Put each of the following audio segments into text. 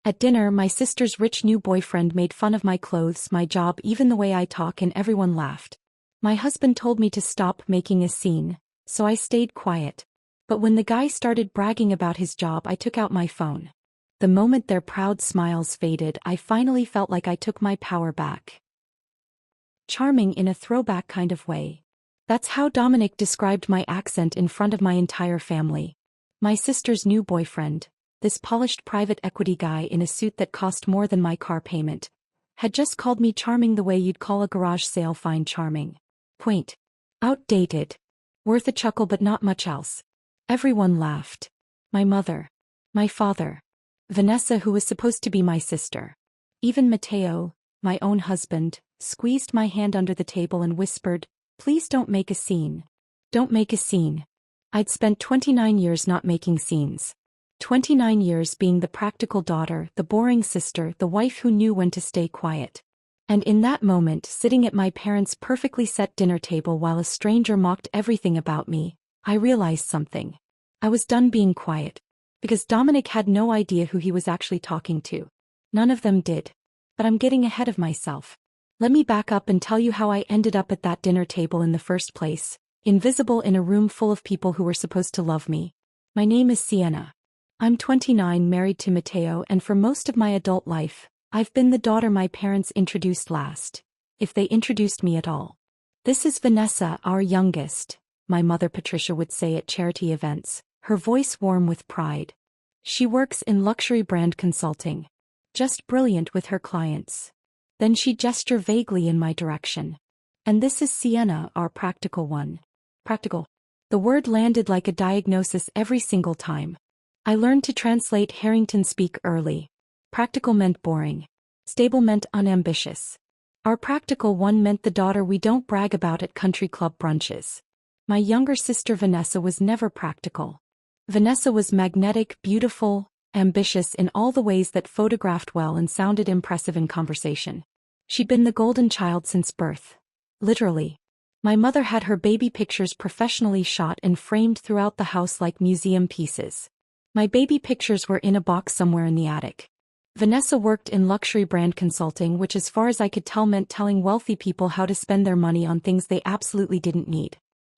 At dinner, my sister's rich new boyfriend made fun of my clothes, my job, even the way I talk, and everyone laughed. My husband told me to stop making a scene, so I stayed quiet. But when the guy started bragging about his job, I took out my phone. The moment their proud smiles faded, I finally felt like I took my power back. Charming in a throwback kind of way. That's how Dominic described my accent in front of my entire family. My sister's new boyfriend, this polished private equity guy in a suit that cost more than my car payment, had just called me charming the way you'd call a garage sale fine charming. Quaint. Outdated. Worth a chuckle but not much else. Everyone laughed. My mother. My father. Vanessa, who was supposed to be my sister. Even Matteo, my own husband, squeezed my hand under the table and whispered, "Please don't make a scene. Don't make a scene." I'd spent 29 years not making scenes. 29 years being the practical daughter, the boring sister, the wife who knew when to stay quiet. And in that moment, sitting at my parents' perfectly set dinner table while a stranger mocked everything about me, I realized something. I was done being quiet. Because Dominic had no idea who he was actually talking to. None of them did. But I'm getting ahead of myself. Let me back up and tell you how I ended up at that dinner table in the first place, invisible in a room full of people who were supposed to love me. My name is Sienna. I'm 29, married to Matteo, and for most of my adult life, I've been the daughter my parents introduced last, if they introduced me at all. This is Vanessa, our youngest, my mother Patricia would say at charity events, her voice warm with pride. She works in luxury brand consulting. Just brilliant with her clients. Then she'd gesture vaguely in my direction. And this is Sienna, our practical one. Practical. The word landed like a diagnosis every single time. I learned to translate Harrington speak early. Practical meant boring. Stable meant unambitious. Our practical one meant the daughter we don't brag about at country club brunches. My younger sister Vanessa was never practical. Vanessa was magnetic, beautiful, ambitious in all the ways that photographed well and sounded impressive in conversation. She'd been the golden child since birth. Literally. My mother had her baby pictures professionally shot and framed throughout the house like museum pieces. My baby pictures were in a box somewhere in the attic. Vanessa worked in luxury brand consulting, which as far as I could tell meant telling wealthy people how to spend their money on things they absolutely didn't need.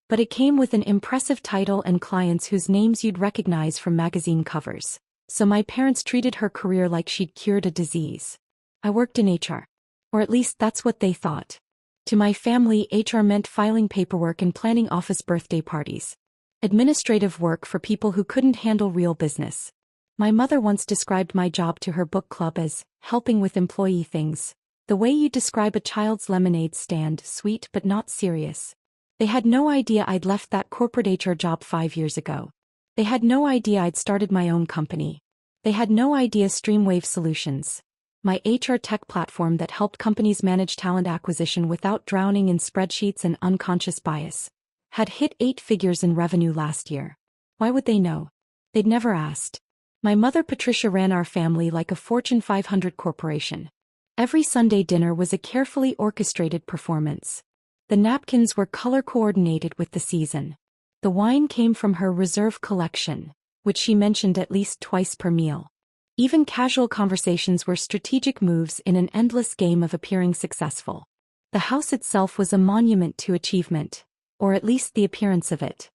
But it came with an impressive title and clients whose names you'd recognize from magazine covers. So my parents treated her career like she'd cured a disease. I worked in HR. Or at least that's what they thought. To my family, HR meant filing paperwork and planning office birthday parties. Administrative work for people who couldn't handle real business. My mother once described my job to her book club as helping with employee things. The way you describe a child's lemonade stand, sweet but not serious. They had no idea I'd left that corporate HR job 5 years ago. They had no idea I'd started my own company. They had no idea Streamwave Solutions, my HR tech platform that helped companies manage talent acquisition without drowning in spreadsheets and unconscious bias, had hit 8 figures in revenue last year. Why would they know? They'd never asked. My mother Patricia ran our family like a Fortune 500 corporation. Every Sunday dinner was a carefully orchestrated performance. The napkins were color-coordinated with the season. The wine came from her reserve collection, which she mentioned at least twice per meal. Even casual conversations were strategic moves in an endless game of appearing successful. The house itself was a monument to achievement, or at least the appearance of it.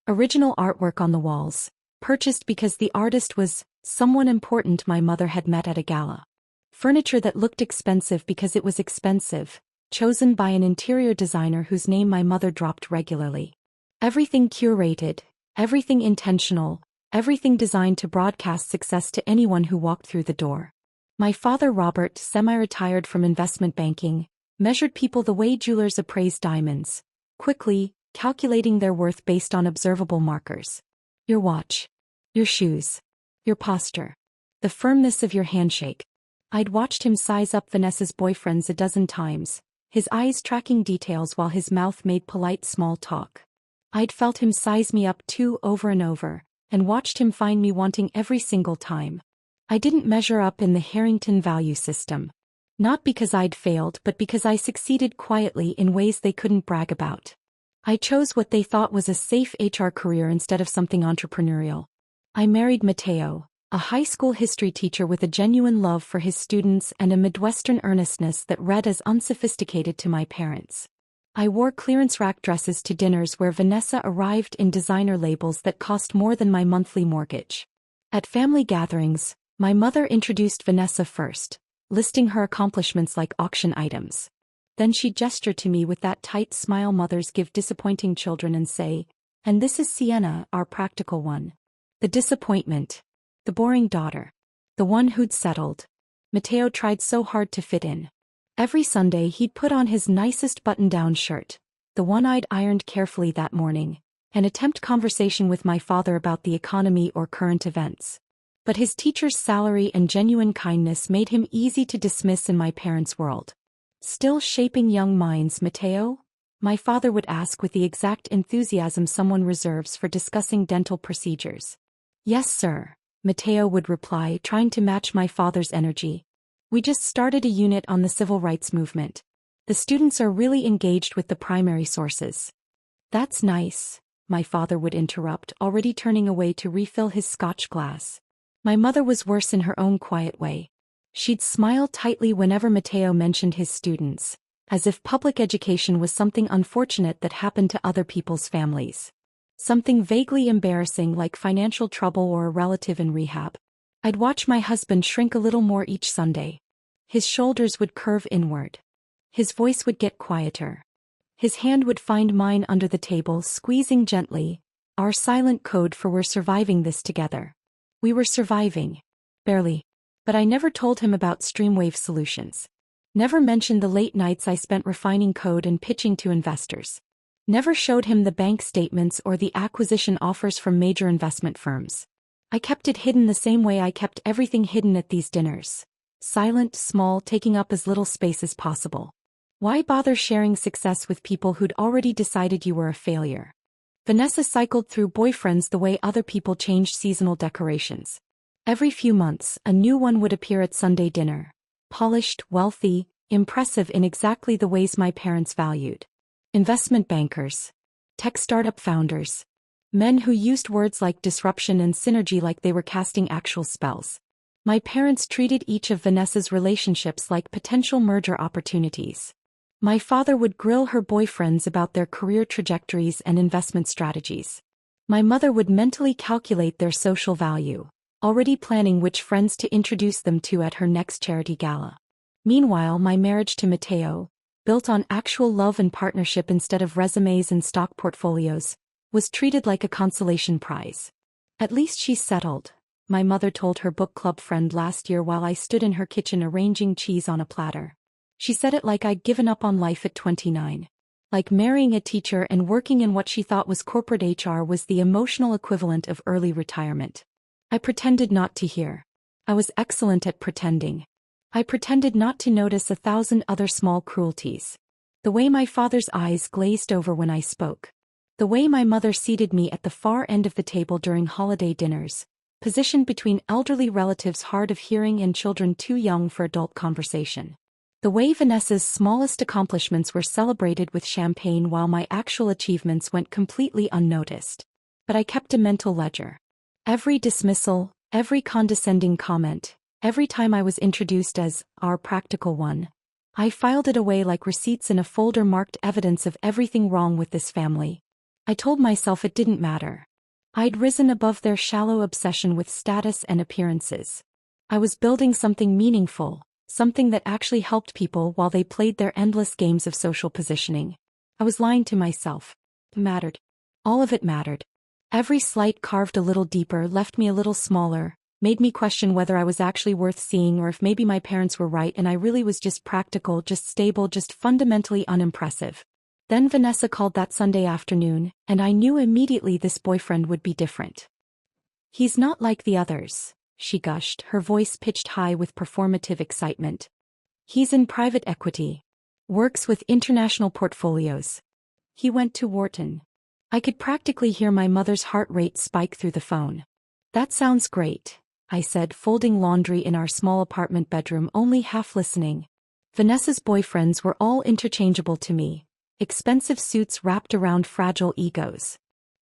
Original artwork on the walls, purchased because the artist was someone important my mother had met at a gala. Furniture that looked expensive because it was expensive, chosen by an interior designer whose name my mother dropped regularly. Everything curated, everything intentional, everything designed to broadcast success to anyone who walked through the door. My father Robert, semi-retired from investment banking, measured people the way jewelers appraise diamonds, quickly, calculating their worth based on observable markers. Your watch. Your shoes. Your posture. The firmness of your handshake. I'd watched him size up Vanessa's boyfriends a dozen times, his eyes tracking details while his mouth made polite small talk. I'd felt him size me up too over and over, and watched him find me wanting every single time. I didn't measure up in the Harrington value system. Not because I'd failed but because I succeeded quietly in ways they couldn't brag about. I chose what they thought was a safe HR career instead of something entrepreneurial. I married Matteo, A high school history teacher with a genuine love for his students and a Midwestern earnestness that read as unsophisticated to my parents. I wore clearance rack dresses to dinners where Vanessa arrived in designer labels that cost more than my monthly mortgage. At family gatherings, my mother introduced Vanessa first, listing her accomplishments like auction items. Then she'd gesture to me with that tight smile mothers give disappointing children and say, "And this is Sienna, our practical one." The disappointment. The boring daughter. The one who'd settled. Mateo tried so hard to fit in. Every Sunday he'd put on his nicest button-down shirt, the one I'd ironed carefully that morning, and attempt conversation with my father about the economy or current events. But his teacher's salary and genuine kindness made him easy to dismiss in my parents' world. "Still shaping young minds, Mateo?" my father would ask with the exact enthusiasm someone reserves for discussing dental procedures. "Yes, sir," Mateo would reply, trying to match my father's energy. "We just started a unit on the civil rights movement. The students are really engaged with the primary sources." "That's nice," my father would interrupt, already turning away to refill his scotch glass. My mother was worse in her own quiet way. She'd smile tightly whenever Mateo mentioned his students, as if public education was something unfortunate that happened to other people's families. Something vaguely embarrassing like financial trouble or a relative in rehab. I'd watch my husband shrink a little more each Sunday. His shoulders would curve inward. His voice would get quieter. His hand would find mine under the table, squeezing gently, our silent code for "we're surviving this together." We were surviving. Barely. But I never told him about Streamwave Solutions. Never mentioned the late nights I spent refining code and pitching to investors. Never showed him the bank statements or the acquisition offers from major investment firms. I kept it hidden the same way I kept everything hidden at these dinners. Silent, small, taking up as little space as possible. Why bother sharing success with people who'd already decided you were a failure? Vanessa cycled through boyfriends the way other people changed seasonal decorations. Every few months, a new one would appear at Sunday dinner. Polished, wealthy, impressive in exactly the ways my parents valued. Investment bankers. Tech startup founders. Men who used words like disruption and synergy like they were casting actual spells. My parents treated each of Vanessa's relationships like potential merger opportunities. My father would grill her boyfriends about their career trajectories and investment strategies. My mother would mentally calculate their social value, already planning which friends to introduce them to at her next charity gala. Meanwhile, my marriage to Mateo, built on actual love and partnership instead of resumes and stock portfolios, was treated like a consolation prize. "At least she's settled," my mother told her book club friend last year while I stood in her kitchen arranging cheese on a platter. She said it like I'd given up on life at 29. Like marrying a teacher and working in what she thought was corporate HR was the emotional equivalent of early retirement. I pretended not to hear. I was excellent at pretending. I pretended not to notice 1,000 other small cruelties. The way my father's eyes glazed over when I spoke. The way my mother seated me at the far end of the table during holiday dinners, positioned between elderly relatives hard of hearing and children too young for adult conversation. The way Vanessa's smallest accomplishments were celebrated with champagne while my actual achievements went completely unnoticed. But I kept a mental ledger. Every dismissal, every condescending comment, every time I was introduced as "our practical one," I filed it away like receipts in a folder marked evidence of everything wrong with this family. I told myself it didn't matter. I'd risen above their shallow obsession with status and appearances. I was building something meaningful, something that actually helped people while they played their endless games of social positioning. I was lying to myself. It mattered. All of it mattered. Every slight carved a little deeper, left me a little smaller, made me question whether I was actually worth seeing or if maybe my parents were right and I really was just practical, just stable, just fundamentally unimpressive. Then Vanessa called that Sunday afternoon, and I knew immediately this boyfriend would be different. "He's not like the others," she gushed, her voice pitched high with performative excitement. "He's in private equity. Works with international portfolios. He went to Wharton." I could practically hear my mother's heart rate spike through the phone. "That sounds great," I said, folding laundry in our small apartment bedroom, only half listening. Vanessa's boyfriends were all interchangeable to me. Expensive suits wrapped around fragile egos.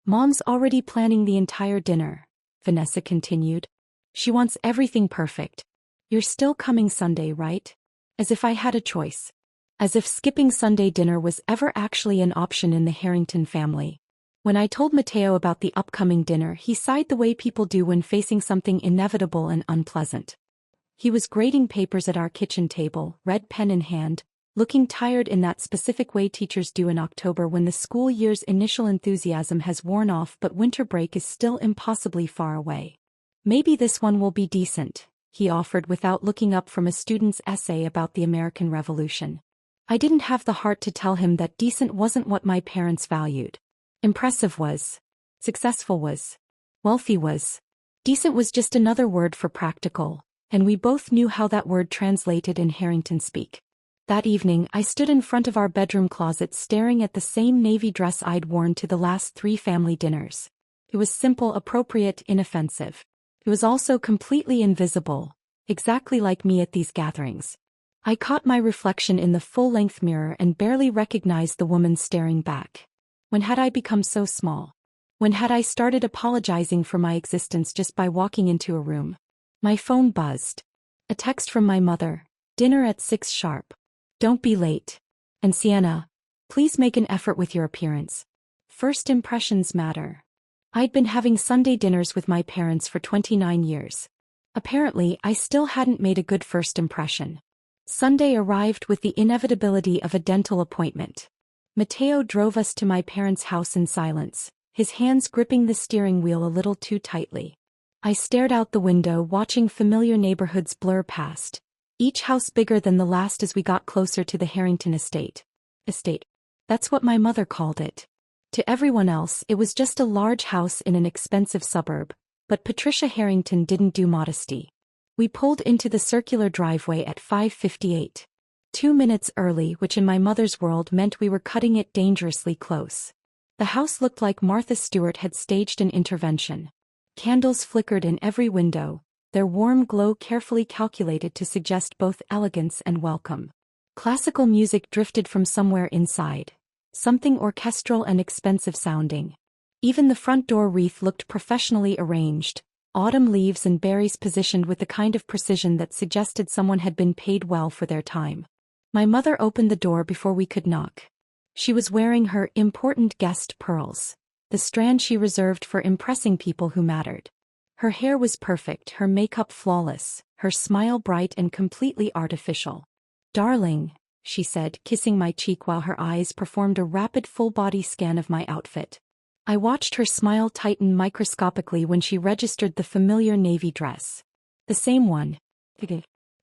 "Mom's already planning the entire dinner," Vanessa continued. She wants everything perfect. You're still coming Sunday, right? As if I had a choice. As if skipping Sunday dinner was ever actually an option in the Harrington family. When I told Mateo about the upcoming dinner, he sighed the way people do when facing something inevitable and unpleasant. He was grading papers at our kitchen table, red pen in hand, looking tired in that specific way teachers do in October when the school year's initial enthusiasm has worn off but winter break is still impossibly far away. Maybe this one will be decent, he offered without looking up from a student's essay about the American Revolution. I didn't have the heart to tell him that decent wasn't what my parents valued. Impressive was. Successful was. Wealthy was. Decent was just another word for practical, and we both knew how that word translated in Harrington speak. That evening, I stood in front of our bedroom closet staring at the same navy dress I'd worn to the last 3 family dinners. It was simple, appropriate, inoffensive. It was also completely invisible, exactly like me at these gatherings. I caught my reflection in the full-length mirror and barely recognized the woman staring back. When had I become so small? When had I started apologizing for my existence just by walking into a room? My phone buzzed. A text from my mother. Dinner at 6 sharp. Don't be late. And Sienna, please make an effort with your appearance. First impressions matter. I'd been having Sunday dinners with my parents for 29 years. Apparently, I still hadn't made a good first impression. Sunday arrived with the inevitability of a dental appointment. Mateo drove us to my parents' house in silence, his hands gripping the steering wheel a little too tightly. I stared out the window watching familiar neighborhoods blur past, each house bigger than the last as we got closer to the Harrington estate. Estate. That's what my mother called it. To everyone else, it was just a large house in an expensive suburb, but Patricia Harrington didn't do modesty. We pulled into the circular driveway at 5:58. 2 minutes early, which in my mother's world meant we were cutting it dangerously close. The house looked like Martha Stewart had staged an intervention. Candles flickered in every window, their warm glow carefully calculated to suggest both elegance and welcome. Classical music drifted from somewhere inside, something orchestral and expensive sounding. Even the front door wreath looked professionally arranged, autumn leaves and berries positioned with the kind of precision that suggested someone had been paid well for their time. My mother opened the door before we could knock. She was wearing her important guest pearls, the strand she reserved for impressing people who mattered. Her hair was perfect, her makeup flawless, her smile bright and completely artificial. "Darling," she said, kissing my cheek while her eyes performed a rapid full-body scan of my outfit. I watched her smile tighten microscopically when she registered the familiar navy dress. The same one.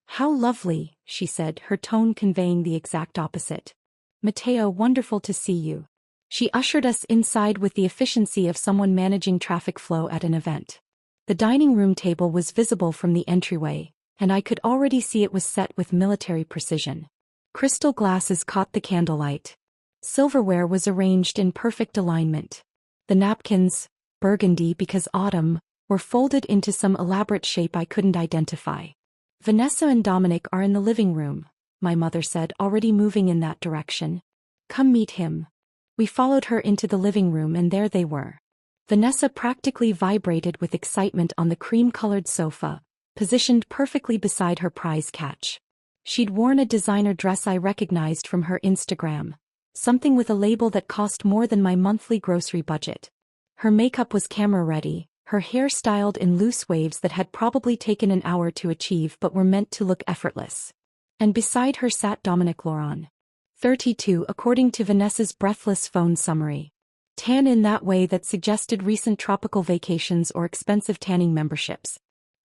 "How lovely," she said, her tone conveying the exact opposite. "Mateo, wonderful to see you." She ushered us inside with the efficiency of someone managing traffic flow at an event. The dining room table was visible from the entryway, and I could already see it was set with military precision. Crystal glasses caught the candlelight. Silverware was arranged in perfect alignment. The napkins, burgundy because autumn, were folded into some elaborate shape I couldn't identify. "Vanessa and Dominic are in the living room," my mother said, already moving in that direction. "Come meet him." We followed her into the living room and there they were. Vanessa practically vibrated with excitement on the cream-colored sofa, positioned perfectly beside her prize catch. She'd worn a designer dress I recognized from her Instagram, something with a label that cost more than my monthly grocery budget. Her makeup was camera-ready, her hair styled in loose waves that had probably taken an hour to achieve but were meant to look effortless. And beside her sat Dominic Laurent. 32 according to Vanessa's breathless phone summary. Tan in that way that suggested recent tropical vacations or expensive tanning memberships.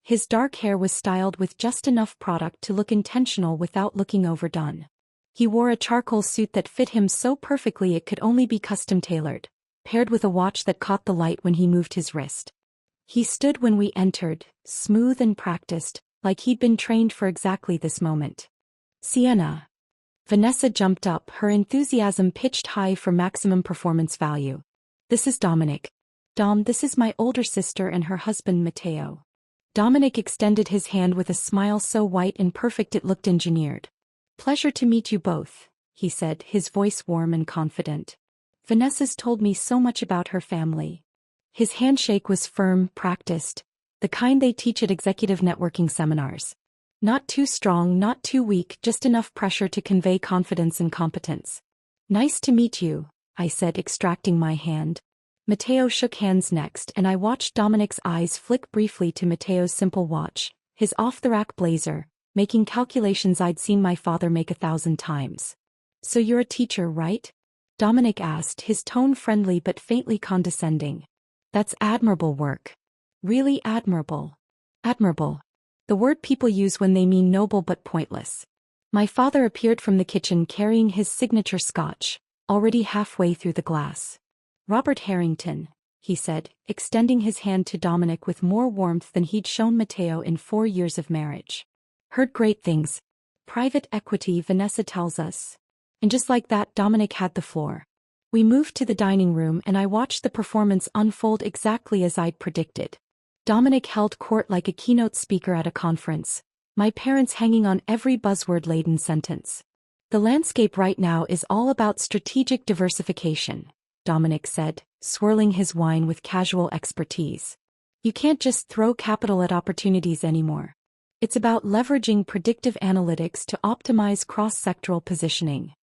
His dark hair was styled with just enough product to look intentional without looking overdone. He wore a charcoal suit that fit him so perfectly it could only be custom-tailored, paired with a watch that caught the light when he moved his wrist. He stood when we entered, smooth and practiced, like he'd been trained for exactly this moment. "Sienna." Vanessa jumped up, her enthusiasm pitched high for maximum performance value. "This is Dominic. Dom, this is my older sister and her husband Mateo." Dominic extended his hand with a smile so white and perfect it looked engineered. "Pleasure to meet you both," he said, his voice warm and confident. "Vanessa's told me so much about her family." His handshake was firm, practiced, The kind they teach at executive networking seminars. Not too strong, not too weak, just enough pressure to convey confidence and competence. Nice to meet you, I said, extracting my hand. Matteo shook hands next, and I watched Dominic's eyes flick briefly to Matteo's simple watch, his off-the-rack blazer, making calculations I'd seen my father make 1,000 times. So you're a teacher, right? Dominic asked, his tone friendly but faintly condescending. That's admirable work. Really admirable. Admirable. The word people use when they mean noble but pointless. My father appeared from the kitchen carrying his signature scotch, already halfway through the glass. Robert Harrington, he said, extending his hand to Dominic with more warmth than he'd shown Matteo in 4 years of marriage. Heard great things. Private equity, Vanessa tells us. And just like that, Dominic had the floor. We moved to the dining room and I watched the performance unfold exactly as I'd predicted. Dominic held court like a keynote speaker at a conference, my parents hanging on every buzzword-laden sentence. The landscape right now is all about strategic diversification, Dominic said, swirling his wine with casual expertise. You can't just throw capital at opportunities anymore. It's about leveraging predictive analytics to optimize cross-sectoral positioning.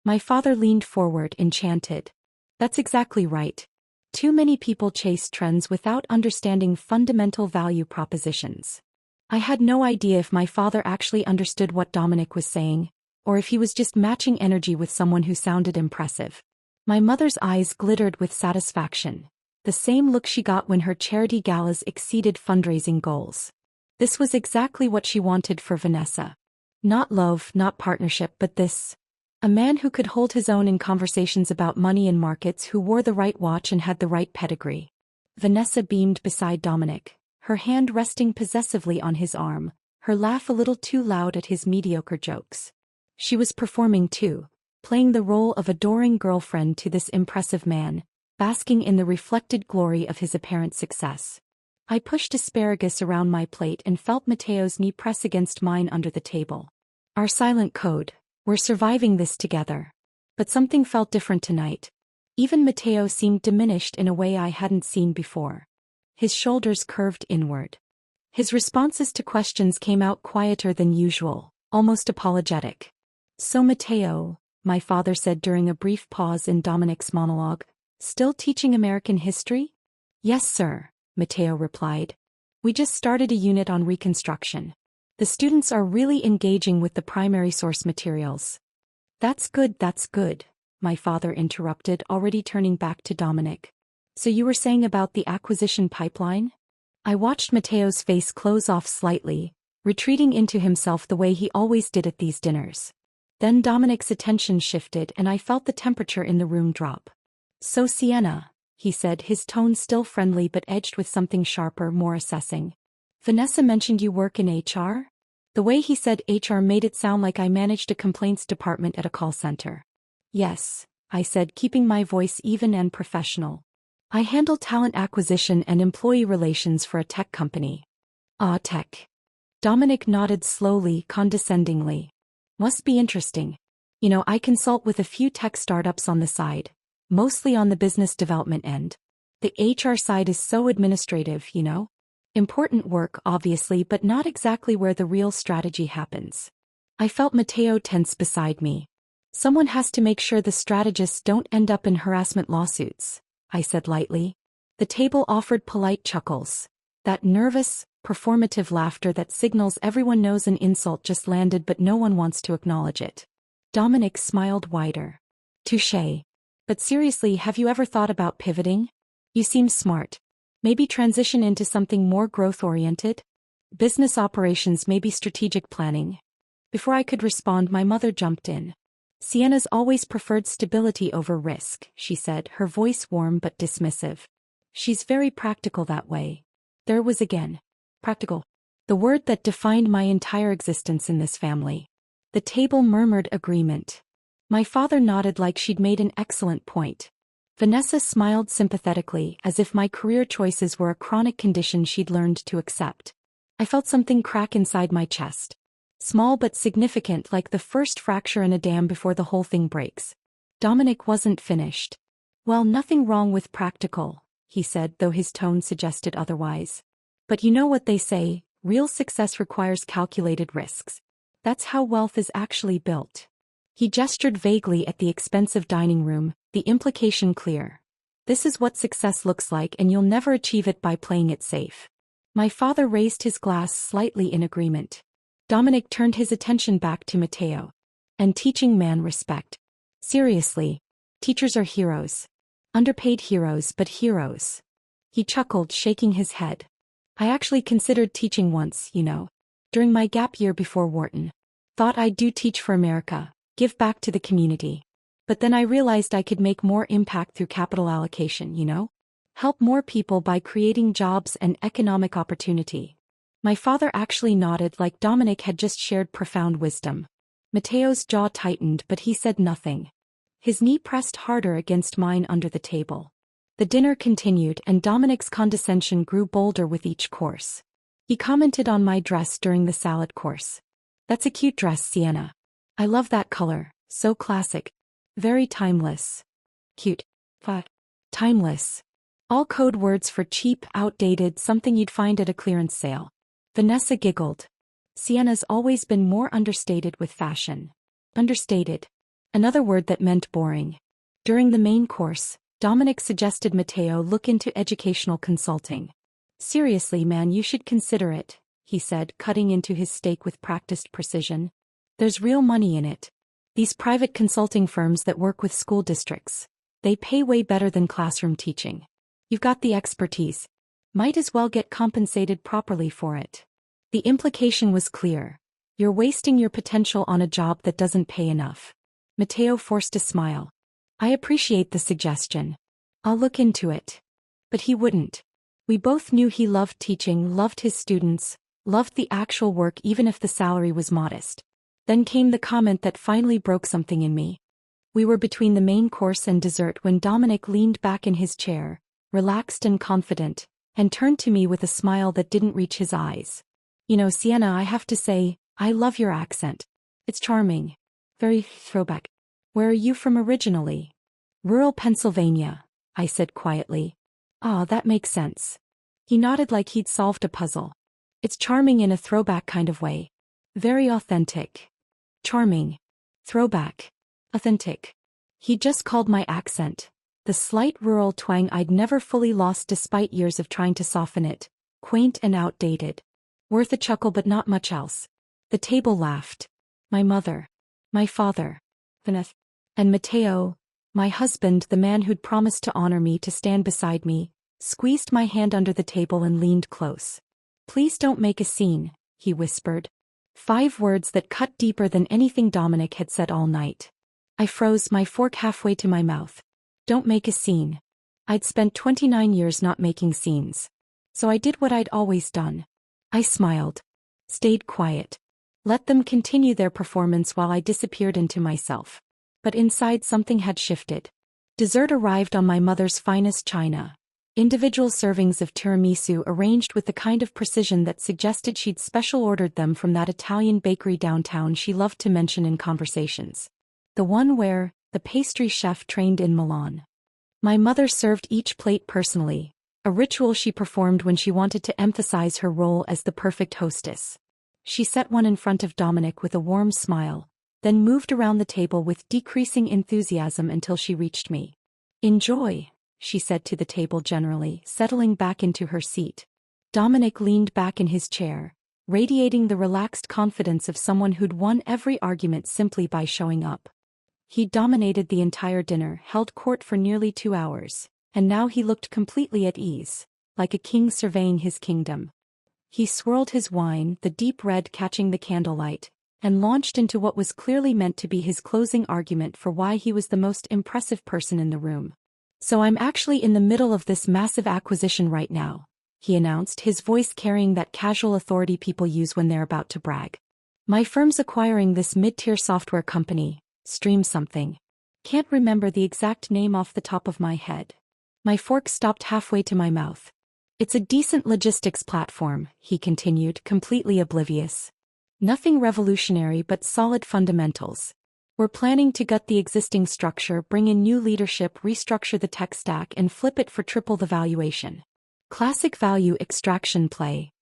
My father leaned forward, enchanted. That's exactly right. Too many people chase trends without understanding fundamental value propositions. I had no idea if my father actually understood what Dominic was saying, or if he was just matching energy with someone who sounded impressive. My mother's eyes glittered with satisfaction, the same look she got when her charity galas exceeded fundraising goals. This was exactly what she wanted for Vanessa. Not love, not partnership, but this. A man who could hold his own in conversations about money and markets, who wore the right watch and had the right pedigree. Vanessa beamed beside Dominic, her hand resting possessively on his arm, her laugh a little too loud at his mediocre jokes. She was performing too, playing the role of adoring girlfriend to this impressive man, basking in the reflected glory of his apparent success. I pushed asparagus around my plate and felt Matteo's knee press against mine under the table. Our silent code. We're surviving this together. But something felt different tonight. Even Matteo seemed diminished in a way I hadn't seen before. His shoulders curved inward. His responses to questions came out quieter than usual, almost apologetic. So Matteo, my father said during a brief pause in Dominic's monologue, still teaching American history? Yes, sir, Matteo replied. We just started a unit on Reconstruction. The students are really engaging with the primary source materials. That's good, my father interrupted, already turning back to Dominic. So you were saying about the acquisition pipeline? I watched Matteo's face close off slightly, retreating into himself the way he always did at these dinners. Then Dominic's attention shifted and I felt the temperature in the room drop. So Sienna, he said, his tone still friendly but edged with something sharper, more assessing. Vanessa mentioned you work in HR? The way he said HR made it sound like I managed a complaints department at a call center. Yes, I said, keeping my voice even and professional. I handle talent acquisition and employee relations for a tech company. Ah, tech. Dominic nodded slowly, condescendingly. Must be interesting. You know, I consult with a few tech startups on the side, mostly on the business development end. The HR side is so administrative, you know? Important work, obviously, but not exactly where the real strategy happens. I felt Matteo tense beside me. Someone has to make sure the strategists don't end up in harassment lawsuits, I said lightly. The table offered polite chuckles. That nervous, performative laughter that signals everyone knows an insult just landed but no one wants to acknowledge it. Dominic smiled wider. Touché. But seriously, have you ever thought about pivoting? You seem smart. Maybe transition into something more growth-oriented? Business operations, maybe strategic planning. Before I could respond, my mother jumped in. Sienna's always preferred stability over risk, she said, her voice warm but dismissive. She's very practical that way. There was again. Practical. The word that defined my entire existence in this family. The table murmured agreement. My father nodded like she'd made an excellent point. Vanessa smiled sympathetically, as if my career choices were a chronic condition she'd learned to accept. I felt something crack inside my chest. Small but significant, like the first fracture in a dam before the whole thing breaks. Dominic wasn't finished. Well, nothing wrong with practical, he said, though his tone suggested otherwise. But you know what they say, real success requires calculated risks. That's how wealth is actually built. He gestured vaguely at the expensive dining room, the implication clear. This is what success looks like, and you'll never achieve it by playing it safe. My father raised his glass slightly in agreement. Dominic turned his attention back to Matteo. And teaching man respect. Seriously. Teachers are heroes. Underpaid heroes, but heroes. He chuckled, shaking his head. I actually considered teaching once, during my gap year before Wharton. Thought I'd do teach for America, give back to the community. But then I realized I could make more impact through capital allocation, Help more people by creating jobs and economic opportunity. My father actually nodded like Dominic had just shared profound wisdom. Matteo's jaw tightened, but he said nothing. His knee pressed harder against mine under the table. The dinner continued, and Dominic's condescension grew bolder with each course. He commented on my dress during the salad course. That's a cute dress, Sienna. I love that color, so classic. Very timeless. Cute. Timeless. All code words for cheap, outdated, something you'd find at a clearance sale. Vanessa giggled. Sienna's always been more understated with fashion. Understated. Another word that meant boring. During the main course, Dominic suggested Matteo look into educational consulting. Seriously, man, you should consider it, he said, cutting into his steak with practiced precision. There's real money in it. These private consulting firms that work with school districts. They pay way better than classroom teaching. You've got the expertise. Might as well get compensated properly for it. The implication was clear. You're wasting your potential on a job that doesn't pay enough. Matteo forced a smile. I appreciate the suggestion. I'll look into it. But he wouldn't. We both knew he loved teaching, loved his students, loved the actual work even if the salary was modest. Then came the comment that finally broke something in me. We were between the main course and dessert when Dominic leaned back in his chair, relaxed and confident, and turned to me with a smile that didn't reach his eyes. Sienna, I have to say, I love your accent. It's charming. Very throwback. Where are you from originally? Rural Pennsylvania, I said quietly. Ah, that makes sense. He nodded like he'd solved a puzzle. It's charming in a throwback kind of way. Very authentic. Charming. Throwback. Authentic. He just called my accent. The slight rural twang I'd never fully lost despite years of trying to soften it. Quaint and outdated. Worth a chuckle but not much else. The table laughed. My mother. My father. Vanessa. And Matteo, my husband, the man who'd promised to honor me, to stand beside me, squeezed my hand under the table and leaned close. Please don't make a scene, he whispered. 5 words that cut deeper than anything Dominic had said all night. I froze, my fork halfway to my mouth. Don't make a scene. I'd spent 29 years not making scenes. So I did what I'd always done. I smiled. Stayed quiet. Let them continue their performance while I disappeared into myself. But inside something had shifted. Dessert arrived on my mother's finest china. Individual servings of tiramisu arranged with the kind of precision that suggested she'd special ordered them from that Italian bakery downtown she loved to mention in conversations. The one where the pastry chef trained in Milan. My mother served each plate personally, a ritual she performed when she wanted to emphasize her role as the perfect hostess. She set one in front of Dominic with a warm smile, then moved around the table with decreasing enthusiasm until she reached me. Enjoy, she said to the table generally, settling back into her seat. Dominic leaned back in his chair, radiating the relaxed confidence of someone who'd won every argument simply by showing up. He dominated the entire dinner, held court for nearly 2 hours, and now he looked completely at ease, like a king surveying his kingdom. He swirled his wine, the deep red catching the candlelight, and launched into what was clearly meant to be his closing argument for why he was the most impressive person in the room. So I'm actually in the middle of this massive acquisition right now, he announced, his voice carrying that casual authority people use when they're about to brag. My firm's acquiring this mid-tier software company, Stream something. Can't remember the exact name off the top of my head. My fork stopped halfway to my mouth. It's a decent logistics platform, he continued, completely oblivious. Nothing revolutionary but solid fundamentals. We're planning to gut the existing structure, bring in new leadership, restructure the tech stack, and flip it for triple the valuation. Classic value extraction play.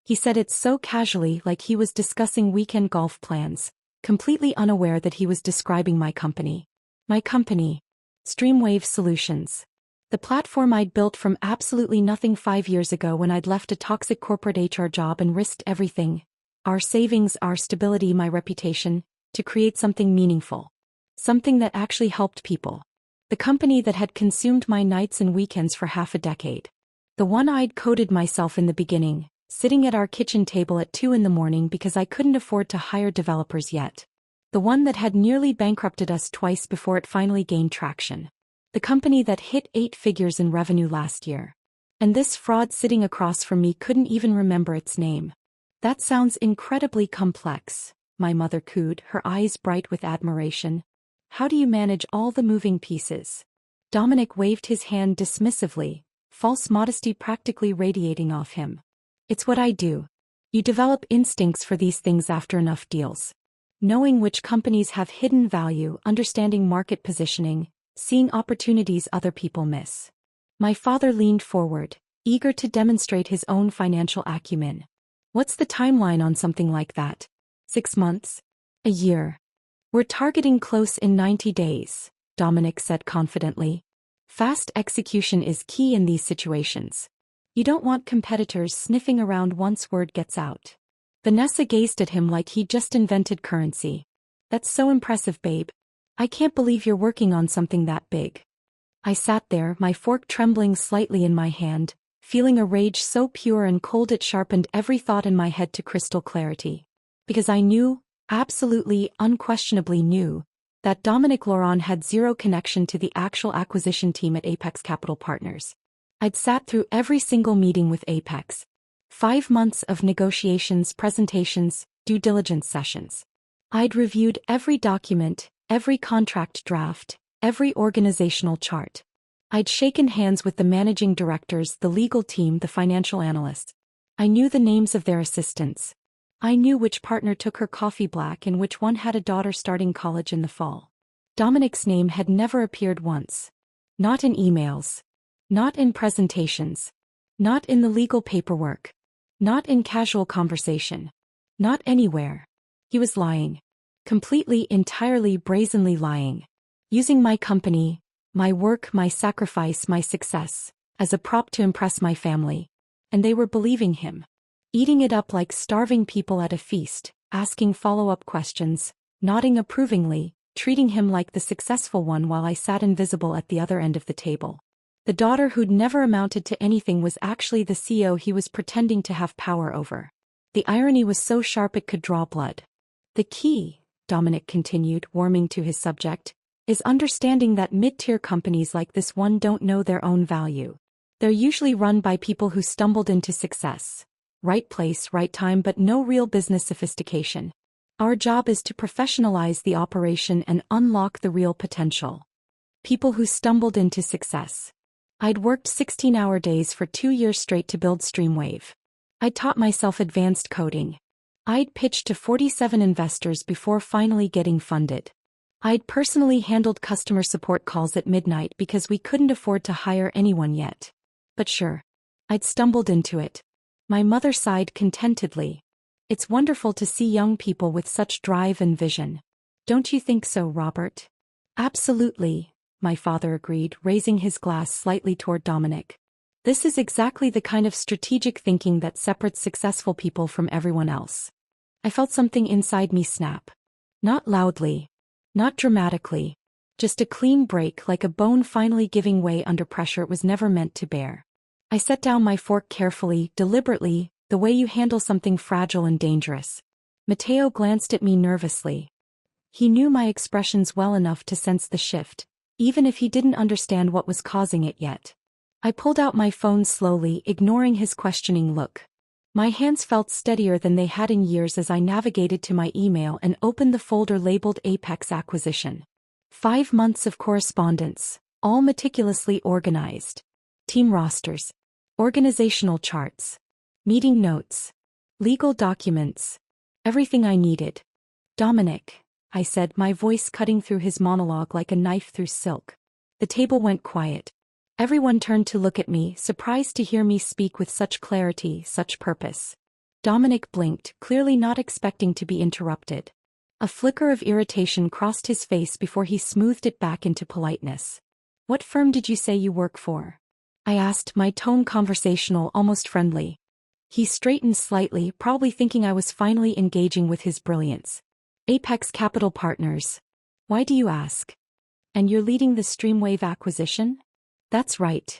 He said it so casually, like he was discussing weekend golf plans, completely unaware that he was describing my company. My company. Streamwave Solutions. The platform I'd built from absolutely nothing 5 years ago when I'd left a toxic corporate HR job and risked everything. Our savings, our stability, my reputation, to create something meaningful. Something that actually helped people. The company that had consumed my nights and weekends for half a decade. The one I'd coded myself in the beginning, sitting at our kitchen table at 2 in the morning because I couldn't afford to hire developers yet. The one that had nearly bankrupted us twice before it finally gained traction. The company that hit 8 figures in revenue last year. And this fraud sitting across from me couldn't even remember its name. That sounds incredibly complex, my mother cooed, her eyes bright with admiration. How do you manage all the moving pieces? Dominic waved his hand dismissively, false modesty practically radiating off him. It's what I do. You develop instincts for these things after enough deals. Knowing which companies have hidden value, understanding market positioning, seeing opportunities other people miss. My father leaned forward, eager to demonstrate his own financial acumen. What's the timeline on something like that? 6 months? A year? We're targeting close in 90 days, Dominic said confidently. Fast execution is key in these situations. You don't want competitors sniffing around once word gets out. Vanessa gazed at him like he'd just invented currency. That's so impressive, babe. I can't believe you're working on something that big. I sat there, my fork trembling slightly in my hand, feeling a rage so pure and cold it sharpened every thought in my head to crystal clarity. Because I knew, absolutely, unquestionably knew, that Dominic Laurent had zero connection to the actual acquisition team at Apex Capital Partners. I'd sat through every single meeting with Apex. 5 months of negotiations, presentations, due diligence sessions. I'd reviewed every document, every contract draft, every organizational chart. I'd shaken hands with the managing directors, the legal team, the financial analysts. I knew the names of their assistants. I knew which partner took her coffee black and which one had a daughter starting college in the fall. Dominic's name had never appeared once. Not in emails. Not in presentations. Not in the legal paperwork. Not in casual conversation. Not anywhere. He was lying. Completely, entirely, brazenly lying. Using my company, my work, my sacrifice, my success, as a prop to impress my family. And they were believing him. Eating it up like starving people at a feast, asking follow-up questions, nodding approvingly, treating him like the successful one while I sat invisible at the other end of the table. The daughter who'd never amounted to anything was actually the CEO he was pretending to have power over. The irony was so sharp it could draw blood. The key, Dominic continued, warming to his subject, is understanding that mid-tier companies like this one don't know their own value. They're usually run by people who stumbled into success. Right place, right time, but no real business sophistication. Our job is to professionalize the operation and unlock the real potential. People who stumbled into success. I'd worked 16-hour days for 2 years straight to build Streamwave. I'd taught myself advanced coding. I'd pitched to 47 investors before finally getting funded. I'd personally handled customer support calls at midnight because we couldn't afford to hire anyone yet. But sure, I'd stumbled into it. My mother sighed contentedly. It's wonderful to see young people with such drive and vision. Don't you think so, Robert? Absolutely, my father agreed, raising his glass slightly toward Dominic. This is exactly the kind of strategic thinking that separates successful people from everyone else. I felt something inside me snap. Not loudly. Not dramatically. Just a clean break, like a bone finally giving way under pressure it was never meant to bear. I set down my fork carefully, deliberately, the way you handle something fragile and dangerous. Matteo glanced at me nervously. He knew my expressions well enough to sense the shift, even if he didn't understand what was causing it yet. I pulled out my phone slowly, ignoring his questioning look. My hands felt steadier than they had in years as I navigated to my email and opened the folder labeled Apex Acquisition. 5 months of correspondence, all meticulously organized. Team rosters. Organizational charts. Meeting notes. Legal documents. Everything I needed. Dominic, I said, my voice cutting through his monologue like a knife through silk. The table went quiet. Everyone turned to look at me, surprised to hear me speak with such clarity, such purpose. Dominic blinked, clearly not expecting to be interrupted. A flicker of irritation crossed his face before he smoothed it back into politeness. "What firm did you say you work for?" I asked, my tone conversational, almost friendly. He straightened slightly, probably thinking I was finally engaging with his brilliance. "Apex Capital Partners." "Why do you ask? And you're leading the Streamwave acquisition?" "That's right."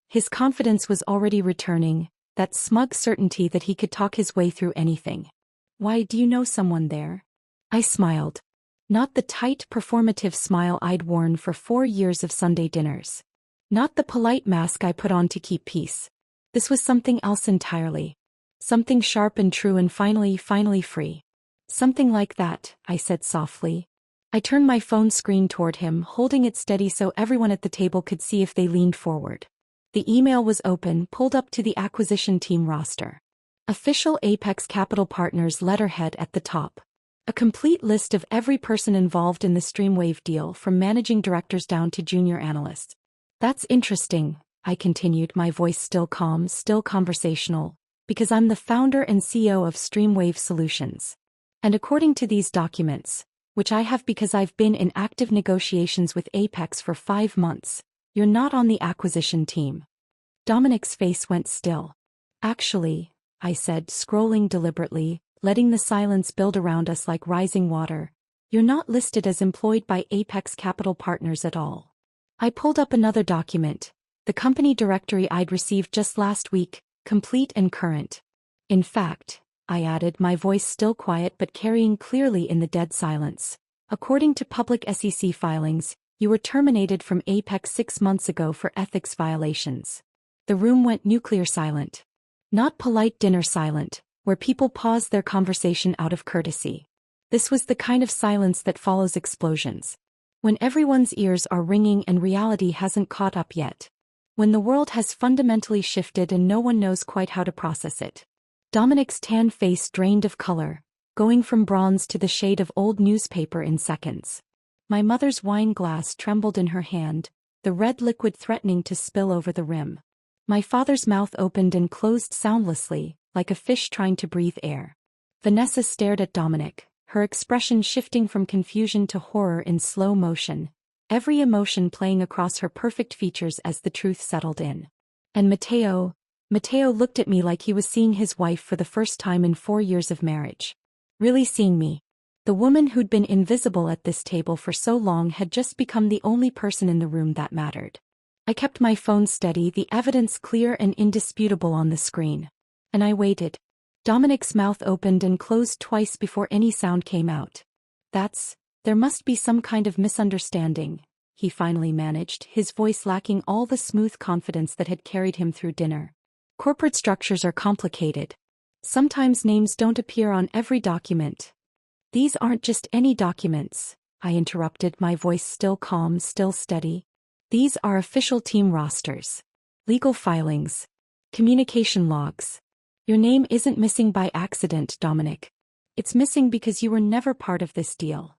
His confidence was already returning, that smug certainty that he could talk his way through anything. "Why, do you know someone there?" I smiled. Not the tight, performative smile I'd worn for 4 years of Sunday dinners. Not the polite mask I put on to keep peace. This was something else entirely. Something sharp and true and finally free. "Something like that," I said softly. I turned my phone screen toward him, holding it steady so everyone at the table could see if they leaned forward. The email was open, pulled up to the acquisition team roster. Official Apex Capital Partners letterhead at the top. A complete list of every person involved in the Streamwave deal, from managing directors down to junior analysts. "That's interesting," I continued, my voice still calm, still conversational, "because I'm the founder and CEO of Streamwave Solutions. And according to these documents, which I have because I've been in active negotiations with Apex for 5 months, you're not on the acquisition team." Dominic's face went still. "Actually," I said, scrolling deliberately, letting the silence build around us like rising water, "you're not listed as employed by Apex Capital Partners at all." I pulled up another document, the company directory I'd received just last week, complete and current. "In fact," I added, my voice still quiet but carrying clearly in the dead silence, "according to public SEC filings, you were terminated from Apex 6 months ago for ethics violations." The room went nuclear silent. Not polite dinner silent, where people pause their conversation out of courtesy. This was the kind of silence that follows explosions. When everyone's ears are ringing and reality hasn't caught up yet. When the world has fundamentally shifted and no one knows quite how to process it. Dominic's tan face drained of color, going from bronze to the shade of old newspaper in seconds. My mother's wine glass trembled in her hand, the red liquid threatening to spill over the rim. My father's mouth opened and closed soundlessly, like a fish trying to breathe air. Vanessa stared at Dominic, her expression shifting from confusion to horror in slow motion, every emotion playing across her perfect features as the truth settled in. And Matteo looked at me like he was seeing his wife for the first time in 4 years of marriage. Really seeing me. The woman who'd been invisible at this table for so long had just become the only person in the room that mattered. I kept my phone steady, the evidence clear and indisputable on the screen. And I waited. Dominic's mouth opened and closed twice before any sound came out. "There must be some kind of misunderstanding," he finally managed, his voice lacking all the smooth confidence that had carried him through dinner. "Corporate structures are complicated. Sometimes names don't appear on every document." "These aren't just any documents," I interrupted, my voice still calm, still steady. "These are official team rosters. Legal filings. Communication logs. Your name isn't missing by accident, Dominic. It's missing because you were never part of this deal."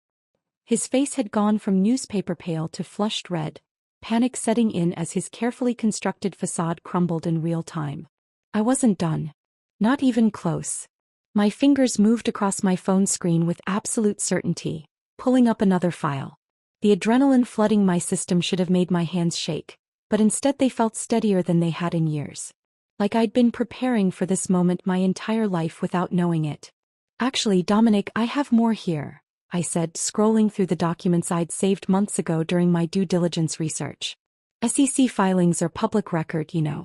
His face had gone from newspaper pale to flushed red, panic setting in as his carefully constructed facade crumbled in real time. I wasn't done. Not even close. My fingers moved across my phone screen with absolute certainty, pulling up another file. The adrenaline flooding my system should have made my hands shake, but instead they felt steadier than they had in years. Like I'd been preparing for this moment my entire life without knowing it. "Actually, Dominic, I have more here," I said, scrolling through the documents I'd saved months ago during my due diligence research. "SEC filings are public record, you know.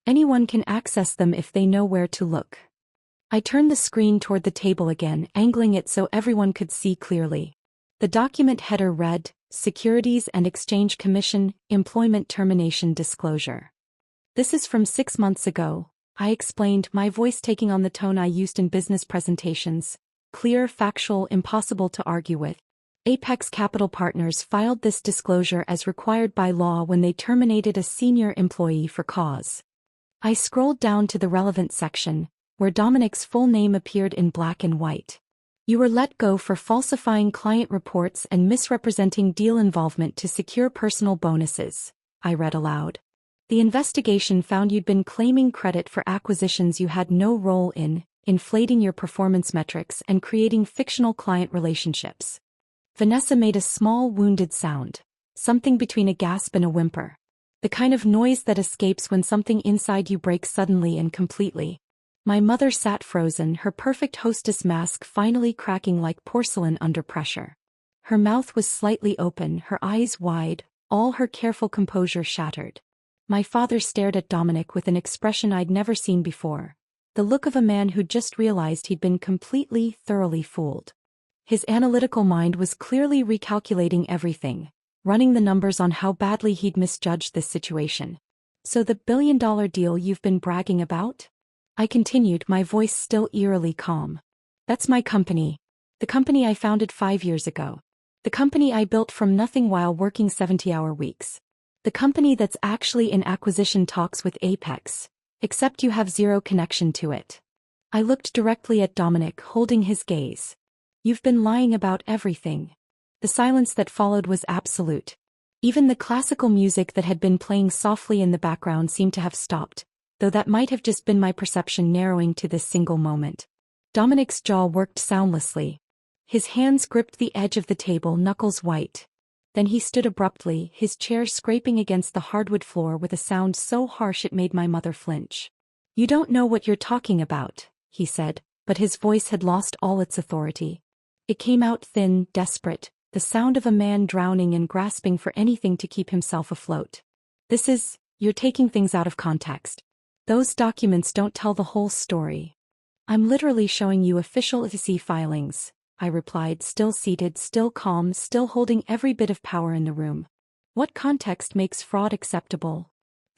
Anyone can access them if they know where to look." I turned the screen toward the table again, angling it so everyone could see clearly. The document header read, "Securities and Exchange Commission, Employment Termination Disclosure." "This is from 6 months ago," I explained, my voice taking on the tone I used in business presentations. Clear, factual, impossible to argue with. Apex Capital Partners filed this disclosure as required by law when they terminated a senior employee for cause. I scrolled down to the relevant section, where Dominic's full name appeared in black and white. "You were let go for falsifying client reports and misrepresenting deal involvement to secure personal bonuses," I read aloud. The investigation found you'd been claiming credit for acquisitions you had no role in, inflating your performance metrics and creating fictional client relationships. Vanessa made a small wounded sound, something between a gasp and a whimper. The kind of noise that escapes when something inside you breaks suddenly and completely. My mother sat frozen, her perfect hostess mask finally cracking like porcelain under pressure. Her mouth was slightly open, her eyes wide, all her careful composure shattered. My father stared at Dominic with an expression I'd never seen before. The look of a man who'd just realized he'd been completely, thoroughly fooled. His analytical mind was clearly recalculating everything, running the numbers on how badly he'd misjudged this situation. So the billion-dollar deal you've been bragging about? I continued, my voice still eerily calm. That's my company. The company I founded 5 years ago. The company I built from nothing while working 70-hour weeks. The company that's actually in acquisition talks with Apex, except you have zero connection to it. I looked directly at Dominic, holding his gaze. You've been lying about everything. The silence that followed was absolute. Even the classical music that had been playing softly in the background seemed to have stopped, though that might have just been my perception narrowing to this single moment. Dominic's jaw worked soundlessly. His hands gripped the edge of the table, knuckles white. Then he stood abruptly, his chair scraping against the hardwood floor with a sound so harsh it made my mother flinch. You don't know what you're talking about, he said, but his voice had lost all its authority. It came out thin, desperate, the sound of a man drowning and grasping for anything to keep himself afloat. You're taking things out of context. Those documents don't tell the whole story. I'm literally showing you official SEC filings, I replied, still seated, still calm, still holding every bit of power in the room. What context makes fraud acceptable?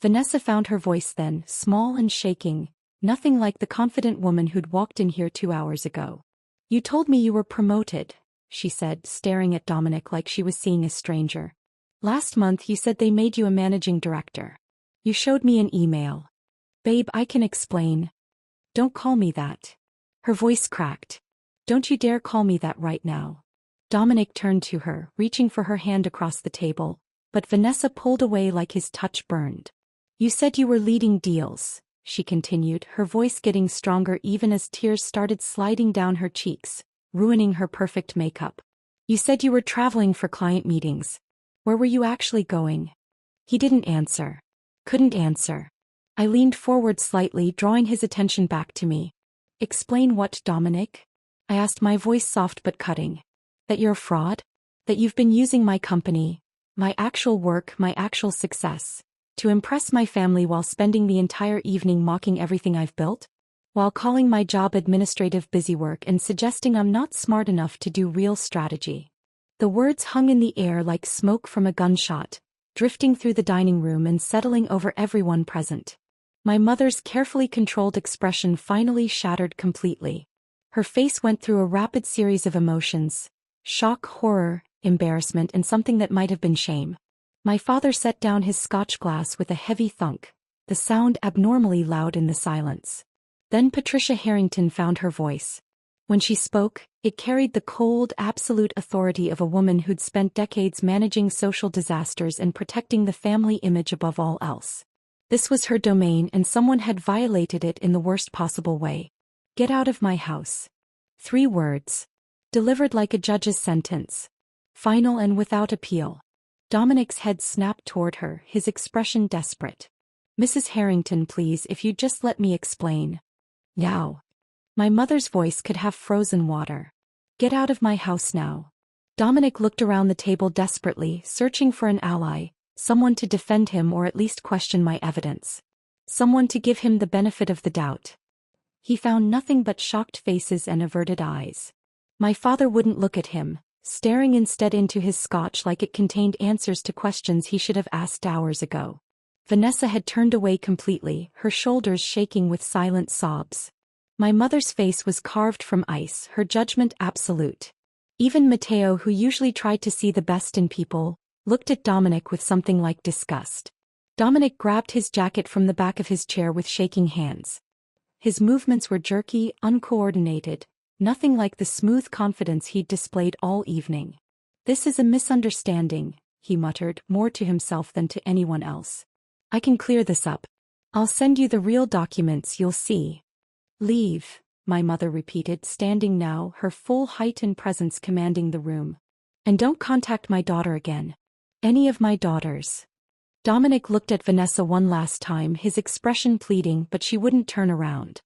Vanessa found her voice then, small and shaking, nothing like the confident woman who'd walked in here 2 hours ago. You told me you were promoted, she said, staring at Dominic like she was seeing a stranger. Last month you said they made you a managing director. You showed me an email. Babe, I can explain. Don't call me that. Her voice cracked. Don't you dare call me that right now. Dominic turned to her, reaching for her hand across the table, but Vanessa pulled away like his touch burned. You said you were leading deals, she continued, her voice getting stronger even as tears started sliding down her cheeks, ruining her perfect makeup. You said you were traveling for client meetings. Where were you actually going? He didn't answer. Couldn't answer. I leaned forward slightly, drawing his attention back to me. Explain what, Dominic? I asked, my voice soft but cutting. That you're a fraud? That you've been using my company, my actual work, my actual success, to impress my family while spending the entire evening mocking everything I've built? While calling my job administrative busywork and suggesting I'm not smart enough to do real strategy. The words hung in the air like smoke from a gunshot, drifting through the dining room and settling over everyone present. My mother's carefully controlled expression finally shattered completely. Her face went through a rapid series of emotions: shock, horror, embarrassment, and something that might have been shame. My father set down his scotch glass with a heavy thunk, the sound abnormally loud in the silence. Then Patricia Harrington found her voice. When she spoke, it carried the cold, absolute authority of a woman who'd spent decades managing social disasters and protecting the family image above all else. This was her domain, and someone had violated it in the worst possible way. Get out of my house. 3 words. Delivered like a judge's sentence. Final and without appeal. Dominic's head snapped toward her, his expression desperate. Mrs. Harrington, please, if you'd just let me explain. Now. My mother's voice could have frozen water. Get out of my house now. Dominic looked around the table desperately, searching for an ally, someone to defend him or at least question my evidence. Someone to give him the benefit of the doubt. He found nothing but shocked faces and averted eyes. My father wouldn't look at him, staring instead into his scotch like it contained answers to questions he should have asked hours ago. Vanessa had turned away completely, her shoulders shaking with silent sobs. My mother's face was carved from ice, her judgment absolute. Even Matteo, who usually tried to see the best in people, looked at Dominic with something like disgust. Dominic grabbed his jacket from the back of his chair with shaking hands. His movements were jerky, uncoordinated, nothing like the smooth confidence he'd displayed all evening. This is a misunderstanding, he muttered, more to himself than to anyone else. I can clear this up. I'll send you the real documents, you'll see. Leave, my mother repeated, standing now, her full height and presence commanding the room. And don't contact my daughter again. Any of my daughters. Dominic looked at Vanessa one last time, his expression pleading, but she wouldn't turn around.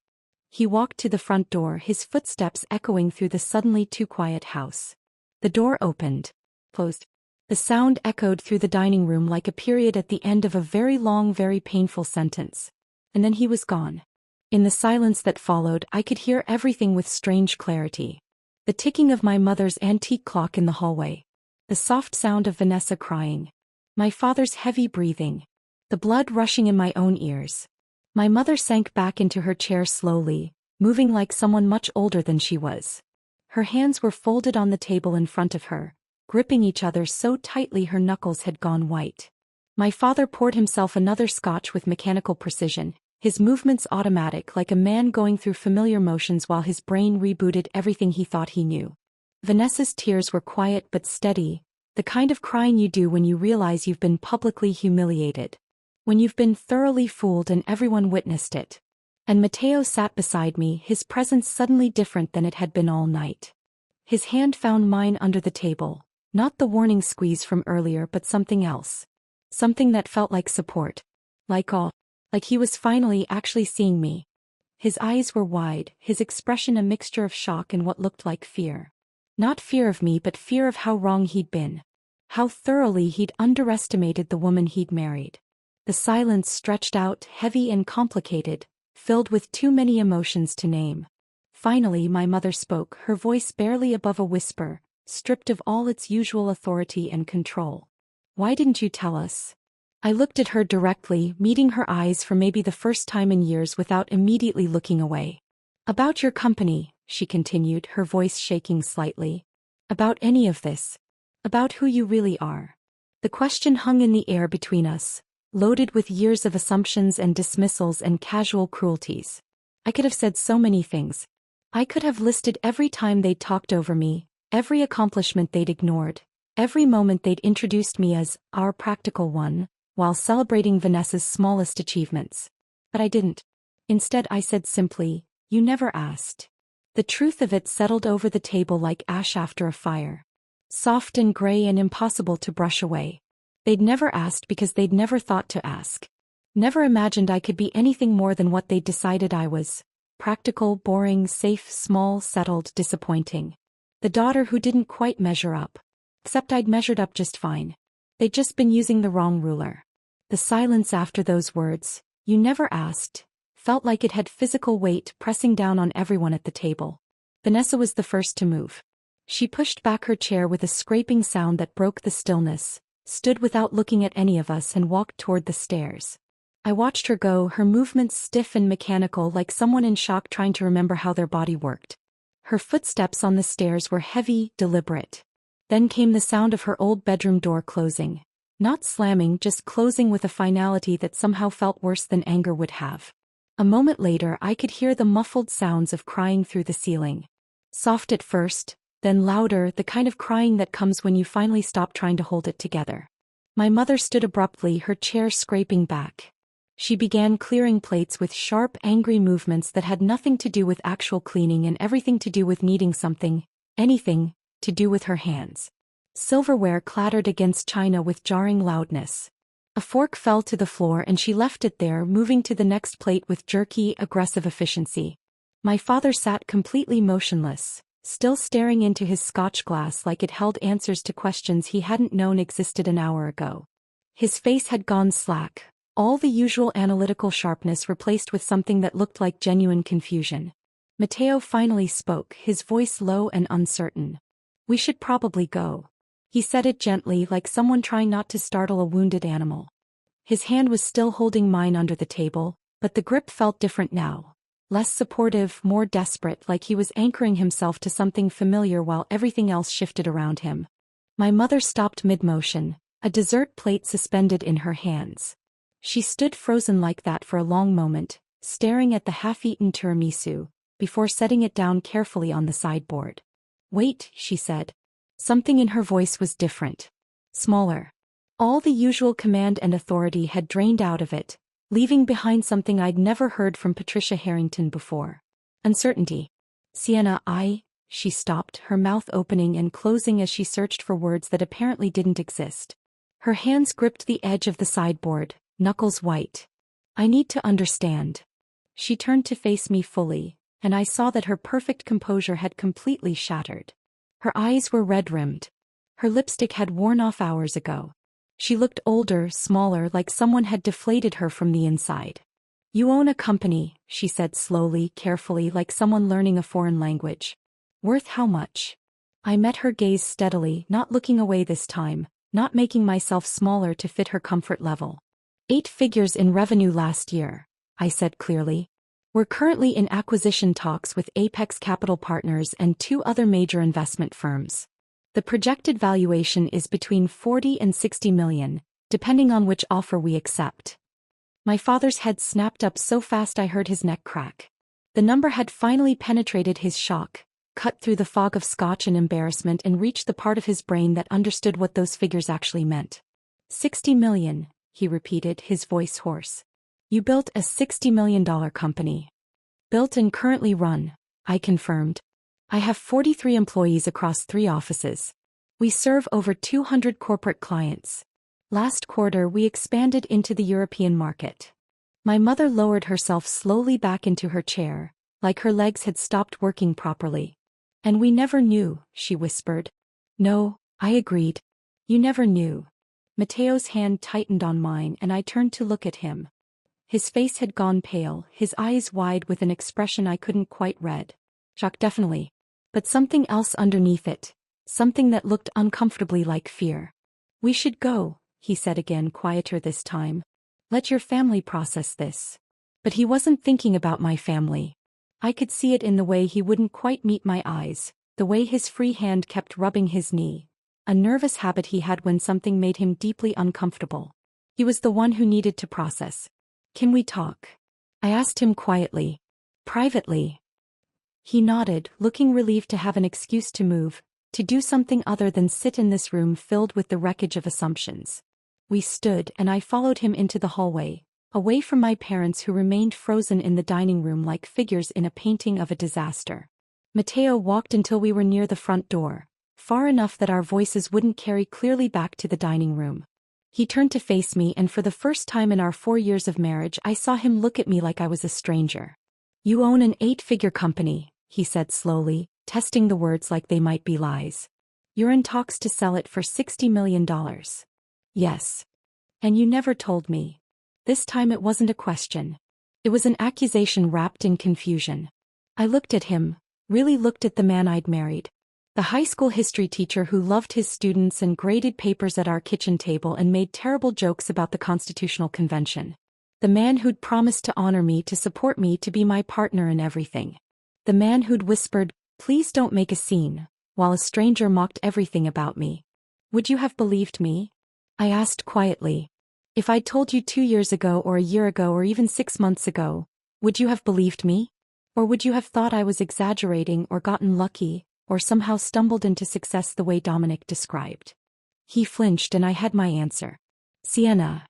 He walked to the front door, his footsteps echoing through the suddenly too quiet house. The door opened, closed. The sound echoed through the dining room like a period at the end of a very long, very painful sentence. And then he was gone. In the silence that followed, I could hear everything with strange clarity. The ticking of my mother's antique clock in the hallway. The soft sound of Vanessa crying. My father's heavy breathing. The blood rushing in my own ears. My mother sank back into her chair slowly, moving like someone much older than she was. Her hands were folded on the table in front of her, gripping each other so tightly her knuckles had gone white. My father poured himself another scotch with mechanical precision, his movements automatic like a man going through familiar motions while his brain rebooted everything he thought he knew. Vanessa's tears were quiet but steady, the kind of crying you do when you realize you've been publicly humiliated. When you've been thoroughly fooled and everyone witnessed it. And Matteo sat beside me, his presence suddenly different than it had been all night. His hand found mine under the table, not the warning squeeze from earlier but something else. Something that felt like support. Like awe. Like he was finally actually seeing me. His eyes were wide, his expression a mixture of shock and what looked like fear. Not fear of me but fear of how wrong he'd been. How thoroughly he'd underestimated the woman he'd married. The silence stretched out, heavy and complicated, filled with too many emotions to name. Finally my mother spoke, her voice barely above a whisper, stripped of all its usual authority and control. Why didn't you tell us? I looked at her directly, meeting her eyes for maybe the first time in years without immediately looking away. About your company, she continued, her voice shaking slightly. About any of this. About who you really are. The question hung in the air between us, loaded with years of assumptions and dismissals and casual cruelties. I could have said so many things. I could have listed every time they'd talked over me, every accomplishment they'd ignored, every moment they'd introduced me as our practical one, while celebrating Vanessa's smallest achievements. But I didn't. Instead I said simply, you never asked. The truth of it settled over the table like ash after a fire. Soft and gray and impossible to brush away. They'd never asked because they'd never thought to ask. Never imagined I could be anything more than what they'd decided I was. Practical, boring, safe, small, settled, disappointing. The daughter who didn't quite measure up. Except I'd measured up just fine. They'd just been using the wrong ruler. The silence after those words, you never asked, felt like it had physical weight pressing down on everyone at the table. Vanessa was the first to move. She pushed back her chair with a scraping sound that broke the stillness, stood without looking at any of us and walked toward the stairs. I watched her go, her movements stiff and mechanical like someone in shock trying to remember how their body worked. Her footsteps on the stairs were heavy, deliberate. Then came the sound of her old bedroom door closing. Not slamming, just closing with a finality that somehow felt worse than anger would have. A moment later I could hear the muffled sounds of crying through the ceiling. Soft at first, then louder, the kind of crying that comes when you finally stop trying to hold it together. My mother stood abruptly, her chair scraping back. She began clearing plates with sharp, angry movements that had nothing to do with actual cleaning and everything to do with needing something, anything, to do with her hands. Silverware clattered against china with jarring loudness. A fork fell to the floor and she left it there, moving to the next plate with jerky, aggressive efficiency. My father sat completely motionless, still staring into his scotch glass like it held answers to questions he hadn't known existed an hour ago. His face had gone slack, all the usual analytical sharpness replaced with something that looked like genuine confusion. Matteo finally spoke, his voice low and uncertain. We should probably go. He said it gently, like someone trying not to startle a wounded animal. His hand was still holding mine under the table, but the grip felt different now. Less supportive, more desperate, like he was anchoring himself to something familiar while everything else shifted around him. My mother stopped mid-motion, a dessert plate suspended in her hands. She stood frozen like that for a long moment, staring at the half-eaten tiramisu, before setting it down carefully on the sideboard. Wait, she said. Something in her voice was different. Smaller. All the usual command and authority had drained out of it, leaving behind something I'd never heard from Patricia Harrington before. Uncertainty. Sienna, she stopped, her mouth opening and closing as she searched for words that apparently didn't exist. Her hands gripped the edge of the sideboard, knuckles white. I need to understand. She turned to face me fully, and I saw that her perfect composure had completely shattered. Her eyes were red-rimmed. Her lipstick had worn off hours ago. She looked older, smaller, like someone had deflated her from the inside. You own a company, she said slowly, carefully, like someone learning a foreign language. Worth how much? I met her gaze steadily, not looking away this time, not making myself smaller to fit her comfort level. 8 figures in revenue last year, I said clearly. We're currently in acquisition talks with Apex Capital Partners and 2 other major investment firms. The projected valuation is between 40 and 60 million, depending on which offer we accept. My father's head snapped up so fast I heard his neck crack. The number had finally penetrated his shock, cut through the fog of scotch and embarrassment and reached the part of his brain that understood what those figures actually meant. 60 million, he repeated, his voice hoarse. You built a $60 million company. Built and currently run, I confirmed. I have 43 employees across 3 offices. We serve over 200 corporate clients. Last quarter we expanded into the European market. My mother lowered herself slowly back into her chair, like her legs had stopped working properly. And we never knew, she whispered. No, I agreed. You never knew. Matteo's hand tightened on mine and I turned to look at him. His face had gone pale, his eyes wide with an expression I couldn't quite read. Shock definitely. But something else underneath it. Something that looked uncomfortably like fear. We should go, he said again, quieter this time. Let your family process this. But he wasn't thinking about my family. I could see it in the way he wouldn't quite meet my eyes, the way his free hand kept rubbing his knee. A nervous habit he had when something made him deeply uncomfortable. He was the one who needed to process. Can we talk? I asked him quietly. Privately. He nodded, looking relieved to have an excuse to move, to do something other than sit in this room filled with the wreckage of assumptions. We stood and I followed him into the hallway, away from my parents who remained frozen in the dining room like figures in a painting of a disaster. Matteo walked until we were near the front door, far enough that our voices wouldn't carry clearly back to the dining room. He turned to face me and for the first time in our 4 years of marriage I saw him look at me like I was a stranger. You own an 8-figure company, he said slowly, testing the words like they might be lies. You're in talks to sell it for $60 million. Yes. And you never told me. This time it wasn't a question. It was an accusation wrapped in confusion. I looked at him, really looked at the man I'd married. The high school history teacher who loved his students and graded papers at our kitchen table and made terrible jokes about the Constitutional Convention. The man who'd promised to honor me, to support me, to be my partner in everything. The man who'd whispered, "Please don't make a scene," while a stranger mocked everything about me. Would you have believed me? I asked quietly. If I'd told you 2 years ago or a year ago or even 6 months ago, would you have believed me? Or would you have thought I was exaggerating or gotten lucky, or somehow stumbled into success the way Dominic described? He flinched and I had my answer. Sienna.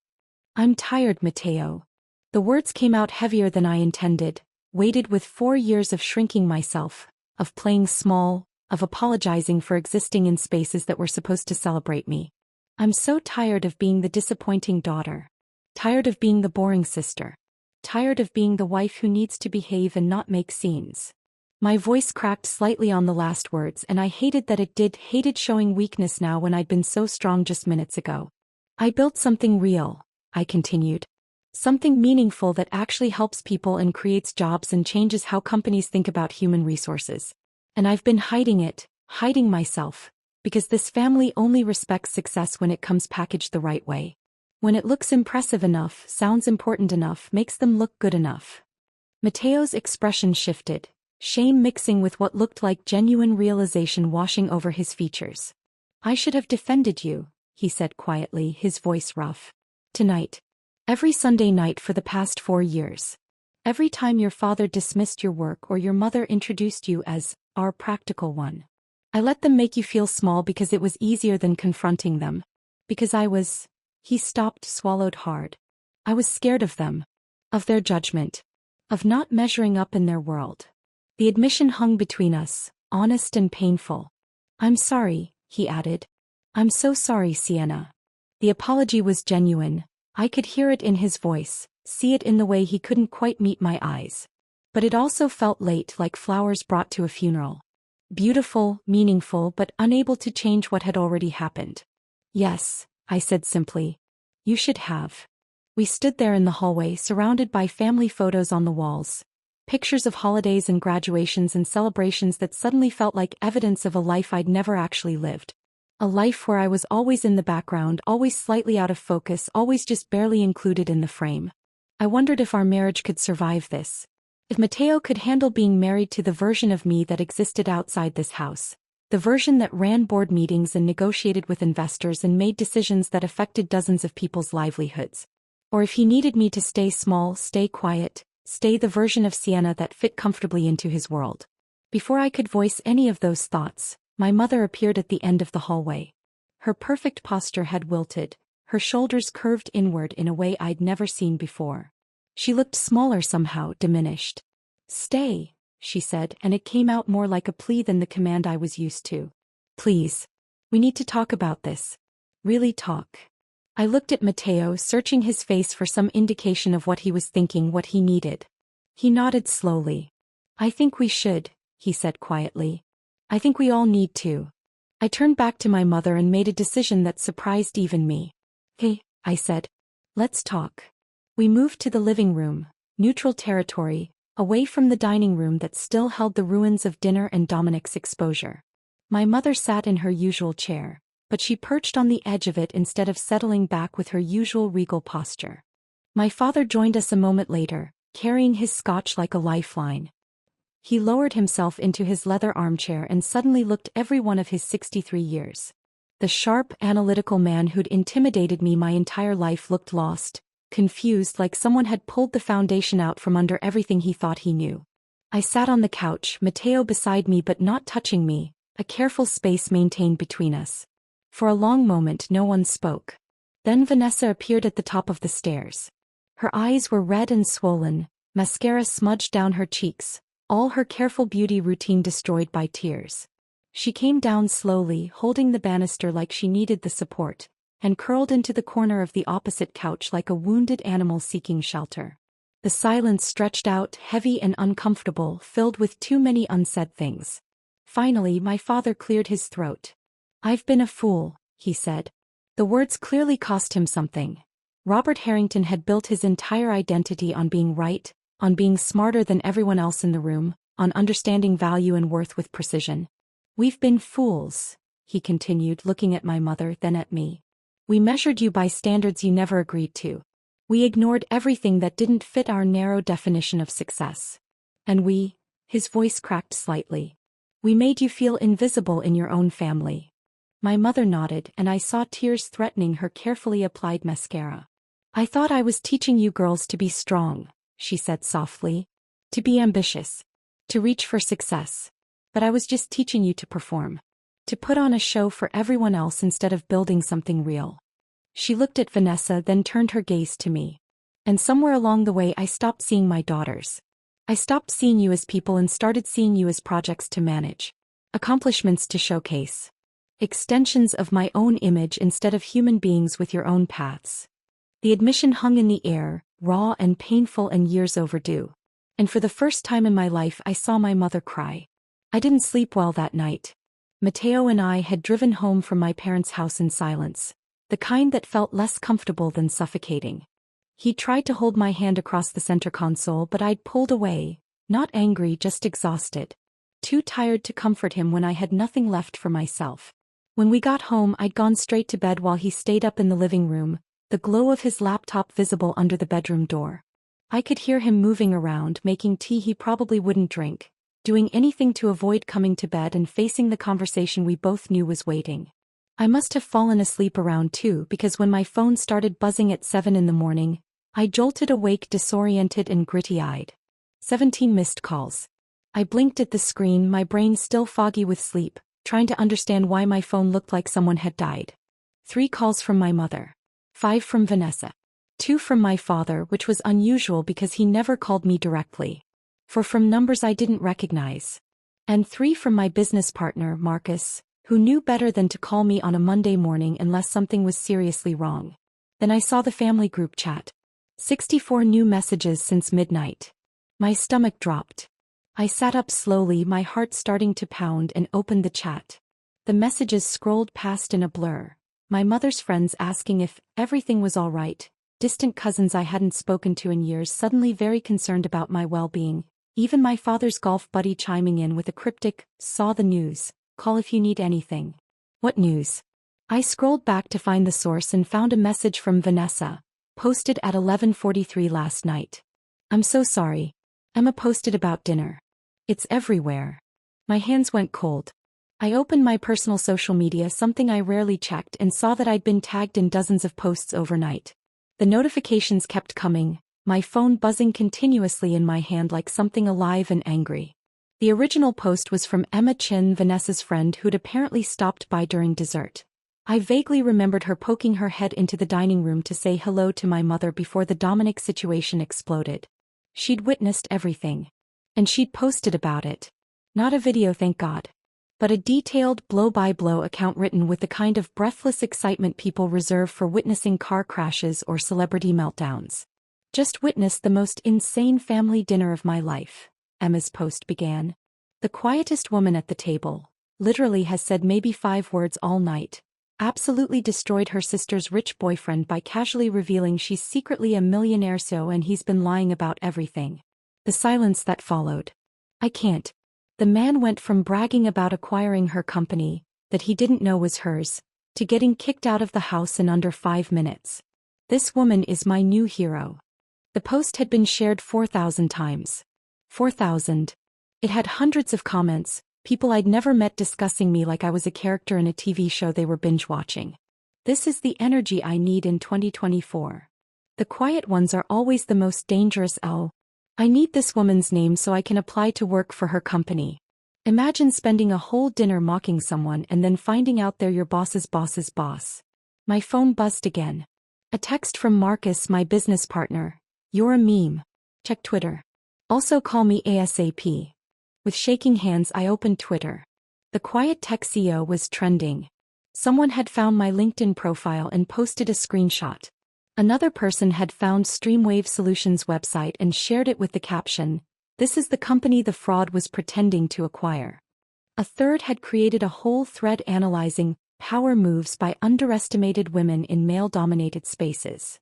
I'm tired, Matteo. The words came out heavier than I intended, weighted with 4 years of shrinking myself, of playing small, of apologizing for existing in spaces that were supposed to celebrate me. I'm so tired of being the disappointing daughter. Tired of being the boring sister. Tired of being the wife who needs to behave and not make scenes. My voice cracked slightly on the last words and I hated that it did, hated showing weakness now when I'd been so strong just minutes ago. I built something real, I continued. Something meaningful that actually helps people and creates jobs and changes how companies think about human resources. And I've been hiding it, hiding myself, because this family only respects success when it comes packaged the right way. When it looks impressive enough, sounds important enough, makes them look good enough. Matteo's expression shifted, shame mixing with what looked like genuine realization washing over his features. I should have defended you, he said quietly, his voice rough. Tonight. Every Sunday night for the past 4 years. Every time your father dismissed your work or your mother introduced you as our practical one. I let them make you feel small because it was easier than confronting them. Because I was He stopped, swallowed hard. I was scared of them. Of their judgment. Of not measuring up in their world. The admission hung between us, honest and painful. I'm sorry, he added. I'm so sorry, Sienna. The apology was genuine. I could hear it in his voice, see it in the way he couldn't quite meet my eyes. But it also felt late, like flowers brought to a funeral. Beautiful, meaningful, but unable to change what had already happened. Yes, I said simply. You should have. We stood there in the hallway, surrounded by family photos on the walls. Pictures of holidays and graduations and celebrations that suddenly felt like evidence of a life I'd never actually lived. A life where I was always in the background, always slightly out of focus, always just barely included in the frame. I wondered if our marriage could survive this. If Mateo could handle being married to the version of me that existed outside this house. The version that ran board meetings and negotiated with investors and made decisions that affected dozens of people's livelihoods. Or if he needed me to stay small, stay quiet, stay the version of Sienna that fit comfortably into his world. Before I could voice any of those thoughts, my mother appeared at the end of the hallway. Her perfect posture had wilted, her shoulders curved inward in a way I'd never seen before. She looked smaller somehow, diminished. Stay, she said, and it came out more like a plea than the command I was used to. Please. We need to talk about this. Really talk. I looked at Mateo, searching his face for some indication of what he was thinking, what he needed. He nodded slowly. I think we should, he said quietly. I think we all need to. I turned back to my mother and made a decision that surprised even me. Hey, I said. Let's talk. We moved to the living room, neutral territory, away from the dining room that still held the ruins of dinner and Dominic's exposure. My mother sat in her usual chair, but she perched on the edge of it instead of settling back with her usual regal posture. My father joined us a moment later, carrying his scotch like a lifeline. He lowered himself into his leather armchair and suddenly looked every one of his 63 years. The sharp, analytical man who'd intimidated me my entire life looked lost, confused, like someone had pulled the foundation out from under everything he thought he knew. I sat on the couch, Mateo beside me but not touching me, a careful space maintained between us. For a long moment no one spoke. Then Vanessa appeared at the top of the stairs. Her eyes were red and swollen, mascara smudged down her cheeks, all her careful beauty routine destroyed by tears. She came down slowly, holding the banister like she needed the support, and curled into the corner of the opposite couch like a wounded animal seeking shelter. The silence stretched out, heavy and uncomfortable, filled with too many unsaid things. Finally, my father cleared his throat. I've been a fool, he said. The words clearly cost him something. Robert Harrington had built his entire identity on being right, on being smarter than everyone else in the room, on understanding value and worth with precision. We've been fools, he continued, looking at my mother, then at me. We measured you by standards you never agreed to. We ignored everything that didn't fit our narrow definition of success. And his voice cracked slightly. We made you feel invisible in your own family. My mother nodded, and I saw tears threatening her carefully applied mascara. I thought I was teaching you girls to be strong, she said softly. To be ambitious. To reach for success. But I was just teaching you to perform. To put on a show for everyone else instead of building something real. She looked at Vanessa, then turned her gaze to me. And somewhere along the way I stopped seeing my daughters. I stopped seeing you as people and started seeing you as projects to manage. Accomplishments to showcase. Extensions of my own image instead of human beings with your own paths. The admission hung in the air, raw and painful and years overdue. And for the first time in my life I saw my mother cry. I didn't sleep well that night. Mateo and I had driven home from my parents' house in silence, the kind that felt less comfortable than suffocating. He tried to hold my hand across the center console, but I'd pulled away, not angry, just exhausted. Too tired to comfort him when I had nothing left for myself. When we got home, I'd gone straight to bed while he stayed up in the living room, the glow of his laptop visible under the bedroom door. I could hear him moving around, making tea he probably wouldn't drink, doing anything to avoid coming to bed and facing the conversation we both knew was waiting. I must have fallen asleep around 2 because when my phone started buzzing at 7 in the morning, I jolted awake, disoriented and gritty-eyed. 17 missed calls. I blinked at the screen, my brain still foggy with sleep, trying to understand why my phone looked like someone had died. 3 calls from my mother. 5 from Vanessa. 2 from my father, which was unusual because he never called me directly. 4 from numbers I didn't recognize. And 3 from my business partner, Marcus, who knew better than to call me on a Monday morning unless something was seriously wrong. Then I saw the family group chat. 64 new messages since midnight. My stomach dropped. I sat up slowly, my heart starting to pound, and opened the chat. The messages scrolled past in a blur. My mother's friends asking if everything was all right. Distant cousins I hadn't spoken to in years suddenly very concerned about my well-being. Even my father's golf buddy chiming in with a cryptic, "Saw the news. Call if you need anything." What news? I scrolled back to find the source and found a message from Vanessa, posted at 11:43 last night. "I'm so sorry. Emma posted about dinner. It's everywhere." My hands went cold. I opened my personal social media, something I rarely checked, and saw that I'd been tagged in dozens of posts overnight. The notifications kept coming, my phone buzzing continuously in my hand like something alive and angry. The original post was from Emma Chin, Vanessa's friend who'd apparently stopped by during dessert. I vaguely remembered her poking her head into the dining room to say hello to my mother before the Dominic situation exploded. She'd witnessed everything. And she'd posted about it. Not a video, thank God. But a detailed blow-by-blow account written with the kind of breathless excitement people reserve for witnessing car crashes or celebrity meltdowns. "Just witnessed the most insane family dinner of my life," Emma's post began. "The quietest woman at the table, literally has said maybe 5 words all night. Absolutely destroyed her sister's rich boyfriend by casually revealing she's secretly a millionaire and he's been lying about everything." The silence that followed. I can't. The man went from bragging about acquiring her company, that he didn't know was hers, to getting kicked out of the house in under 5 minutes. This woman is my new hero. The post had been shared 4,000 times. 4,000. It had hundreds of comments, people I'd never met discussing me like I was a character in a TV show they were binge-watching. This is the energy I need in 2024. The quiet ones are always the most dangerous. I need this woman's name so I can apply to work for her company. Imagine spending a whole dinner mocking someone and then finding out they're your boss's boss's boss. My phone buzzed again. A text from Marcus, my business partner. "You're a meme. Check Twitter. Also call me ASAP." With shaking hands I opened Twitter. The Quiet Tech CEO was trending. Someone had found my LinkedIn profile and posted a screenshot. Another person had found Streamwave Solutions' website and shared it with the caption, "This is the company the fraud was pretending to acquire." A third had created a whole thread analyzing power moves by underestimated women in male-dominated spaces.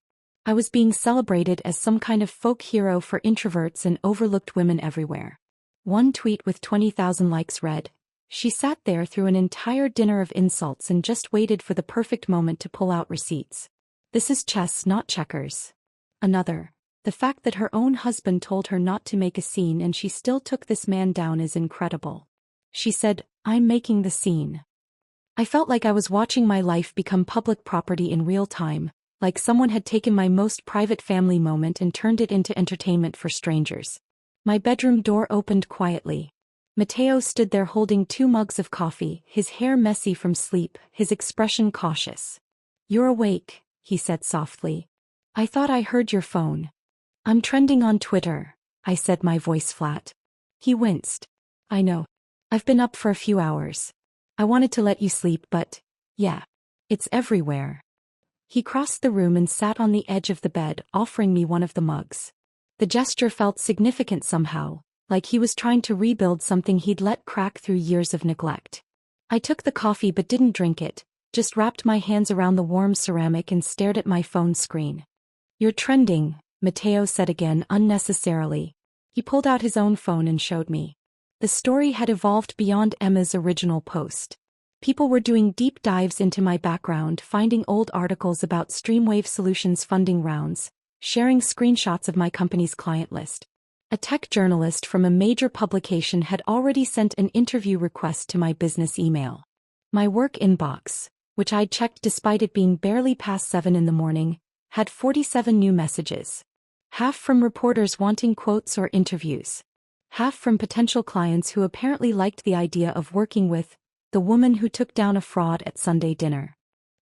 I was being celebrated as some kind of folk hero for introverts and overlooked women everywhere. One tweet with 20,000 likes read, "She sat there through an entire dinner of insults and just waited for the perfect moment to pull out receipts. This is chess, not checkers." Another, "The fact that her own husband told her not to make a scene and she still took this man down is incredible." She said, "I'm making the scene." I felt like I was watching my life become public property in real time, like someone had taken my most private family moment and turned it into entertainment for strangers. My bedroom door opened quietly. Matteo stood there holding 2 mugs of coffee, his hair messy from sleep, his expression cautious. "You're awake," he said softly. "I thought I heard your phone." "I'm trending on Twitter," I said, my voice flat. He winced. "I know. I've been up for a few hours. I wanted to let you sleep, but, yeah. It's everywhere." He crossed the room and sat on the edge of the bed, offering me one of the mugs. The gesture felt significant somehow, like he was trying to rebuild something he'd let crack through years of neglect. I took the coffee but didn't drink it, just wrapped my hands around the warm ceramic and stared at my phone screen. "You're trending," Matteo said again unnecessarily. He pulled out his own phone and showed me. The story had evolved beyond Emma's original post. People were doing deep dives into my background, finding old articles about Streamwave Solutions funding rounds, sharing screenshots of my company's client list. A tech journalist from a major publication had already sent an interview request to my business email. My work inbox, which I'd checked despite it being barely past 7 in the morning, had 47 new messages. Half from reporters wanting quotes or interviews. Half from potential clients who apparently liked the idea of working with the woman who took down a fraud at Sunday dinner.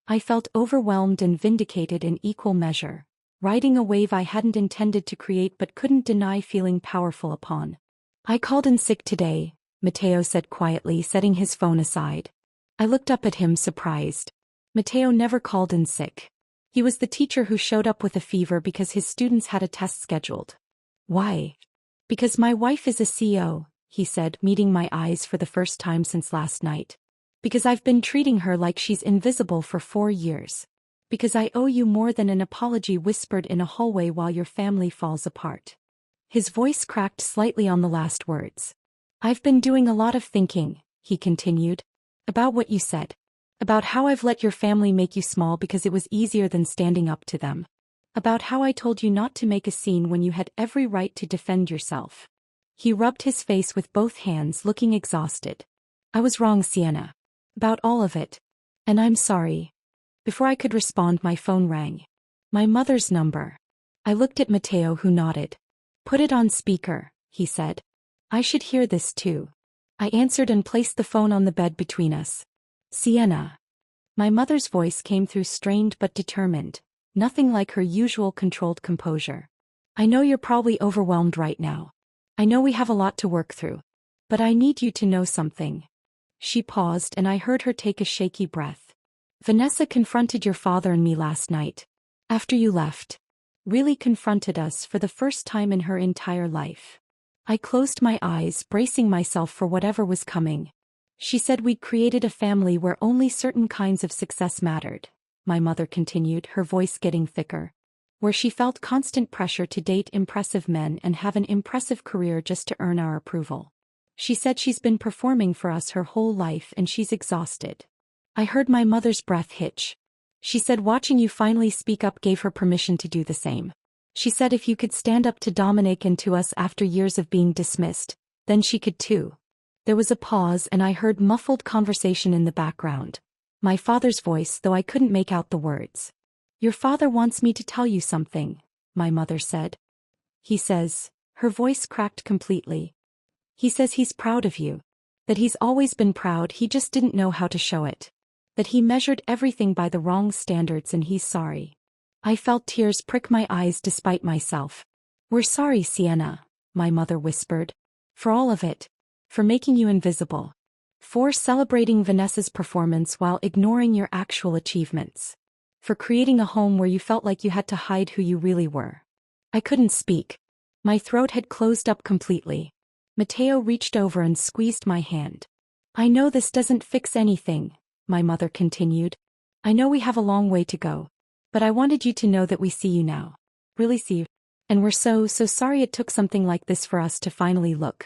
I felt overwhelmed and vindicated in equal measure, riding a wave I hadn't intended to create but couldn't deny feeling powerful upon. I called in sick today, Matteo said quietly, setting his phone aside. I looked up at him surprised. Matteo never called in sick. He was the teacher who showed up with a fever because his students had a test scheduled. Why? Because my wife is a CEO, he said, meeting my eyes for the first time since last night. Because I've been treating her like she's invisible for 4 years. Because I owe you more than an apology whispered in a hallway while your family falls apart. His voice cracked slightly on the last words. I've been doing a lot of thinking, he continued. About what you said. About how I've let your family make you small because it was easier than standing up to them. About how I told you not to make a scene when you had every right to defend yourself. He rubbed his face with both hands, looking exhausted. I was wrong, Sienna. About all of it. And I'm sorry. Before I could respond, my phone rang. My mother's number. I looked at Matteo, who nodded. Put it on speaker, he said. I should hear this too. I answered and placed the phone on the bed between us. Sienna. My mother's voice came through strained but determined, nothing like her usual controlled composure. I know you're probably overwhelmed right now. I know we have a lot to work through. But I need you to know something. She paused and I heard her take a shaky breath. Vanessa confronted your father and me last night. After you left. Really confronted us for the first time in her entire life. I closed my eyes, bracing myself for whatever was coming. She said we'd created a family where only certain kinds of success mattered, my mother continued, her voice getting thicker. Where she felt constant pressure to date impressive men and have an impressive career just to earn our approval. She said she's been performing for us her whole life and she's exhausted. I heard my mother's breath hitch. She said watching you finally speak up gave her permission to do the same. She said if you could stand up to Dominic and to us after years of being dismissed, then she could too. There was a pause and I heard muffled conversation in the background. My father's voice, though I couldn't make out the words. Your father wants me to tell you something, my mother said. He says, her voice cracked completely. He says he's proud of you. That he's always been proud, he just didn't know how to show it. That he measured everything by the wrong standards and he's sorry. I felt tears prick my eyes despite myself. We're sorry, Sienna, my mother whispered. For all of it. For making you invisible. For celebrating Vanessa's performance while ignoring your actual achievements. For creating a home where you felt like you had to hide who you really were. I couldn't speak. My throat had closed up completely. Matteo reached over and squeezed my hand. I know this doesn't fix anything, my mother continued. I know we have a long way to go. But I wanted you to know that we see you now. Really see you. And we're so sorry it took something like this for us to finally look.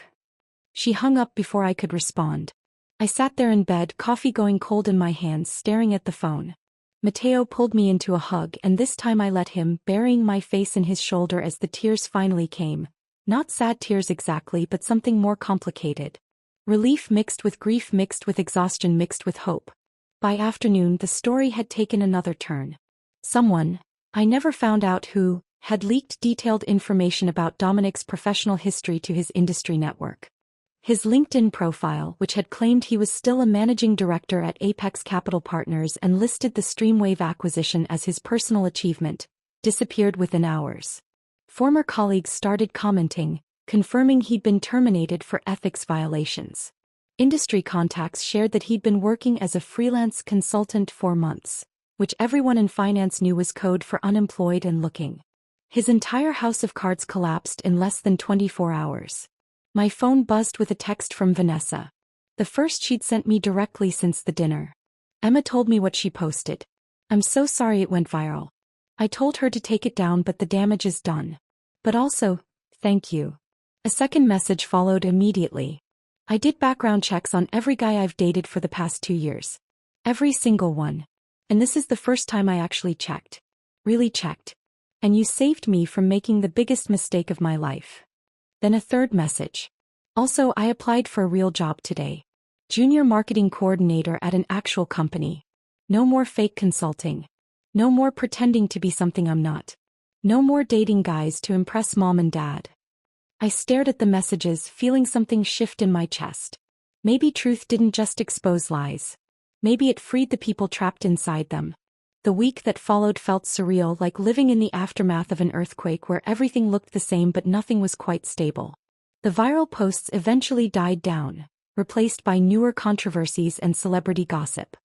She hung up before I could respond. I sat there in bed, coffee going cold in my hands, staring at the phone. Matteo pulled me into a hug and this time I let him, burying my face in his shoulder as the tears finally came. Not sad tears exactly, but something more complicated. Relief mixed with grief, mixed with exhaustion, mixed with hope. By afternoon the story had taken another turn. Someone, I never found out who, had leaked detailed information about Dominic's professional history to his industry network. His LinkedIn profile, which had claimed he was still a managing director at Apex Capital Partners and listed the Streamwave acquisition as his personal achievement, disappeared within hours. Former colleagues started commenting, confirming he'd been terminated for ethics violations. Industry contacts shared that he'd been working as a freelance consultant for months, which everyone in finance knew was code for unemployed and looking. His entire house of cards collapsed in less than 24 hours. My phone buzzed with a text from Vanessa. The first she'd sent me directly since the dinner. Emma told me what she posted. I'm so sorry it went viral. I told her to take it down but the damage is done. But also, thank you. A second message followed immediately. I did background checks on every guy I've dated for the past 2 years. Every single one. And this is the first time I actually checked. Really checked. And you saved me from making the biggest mistake of my life. Then a third message. Also, I applied for a real job today. Junior marketing coordinator at an actual company. No more fake consulting. No more pretending to be something I'm not. No more dating guys to impress mom and dad. I stared at the messages, feeling something shift in my chest. Maybe truth didn't just expose lies. Maybe it freed the people trapped inside them. The week that followed felt surreal, like living in the aftermath of an earthquake where everything looked the same but nothing was quite stable. The viral posts eventually died down, replaced by newer controversies and celebrity gossip.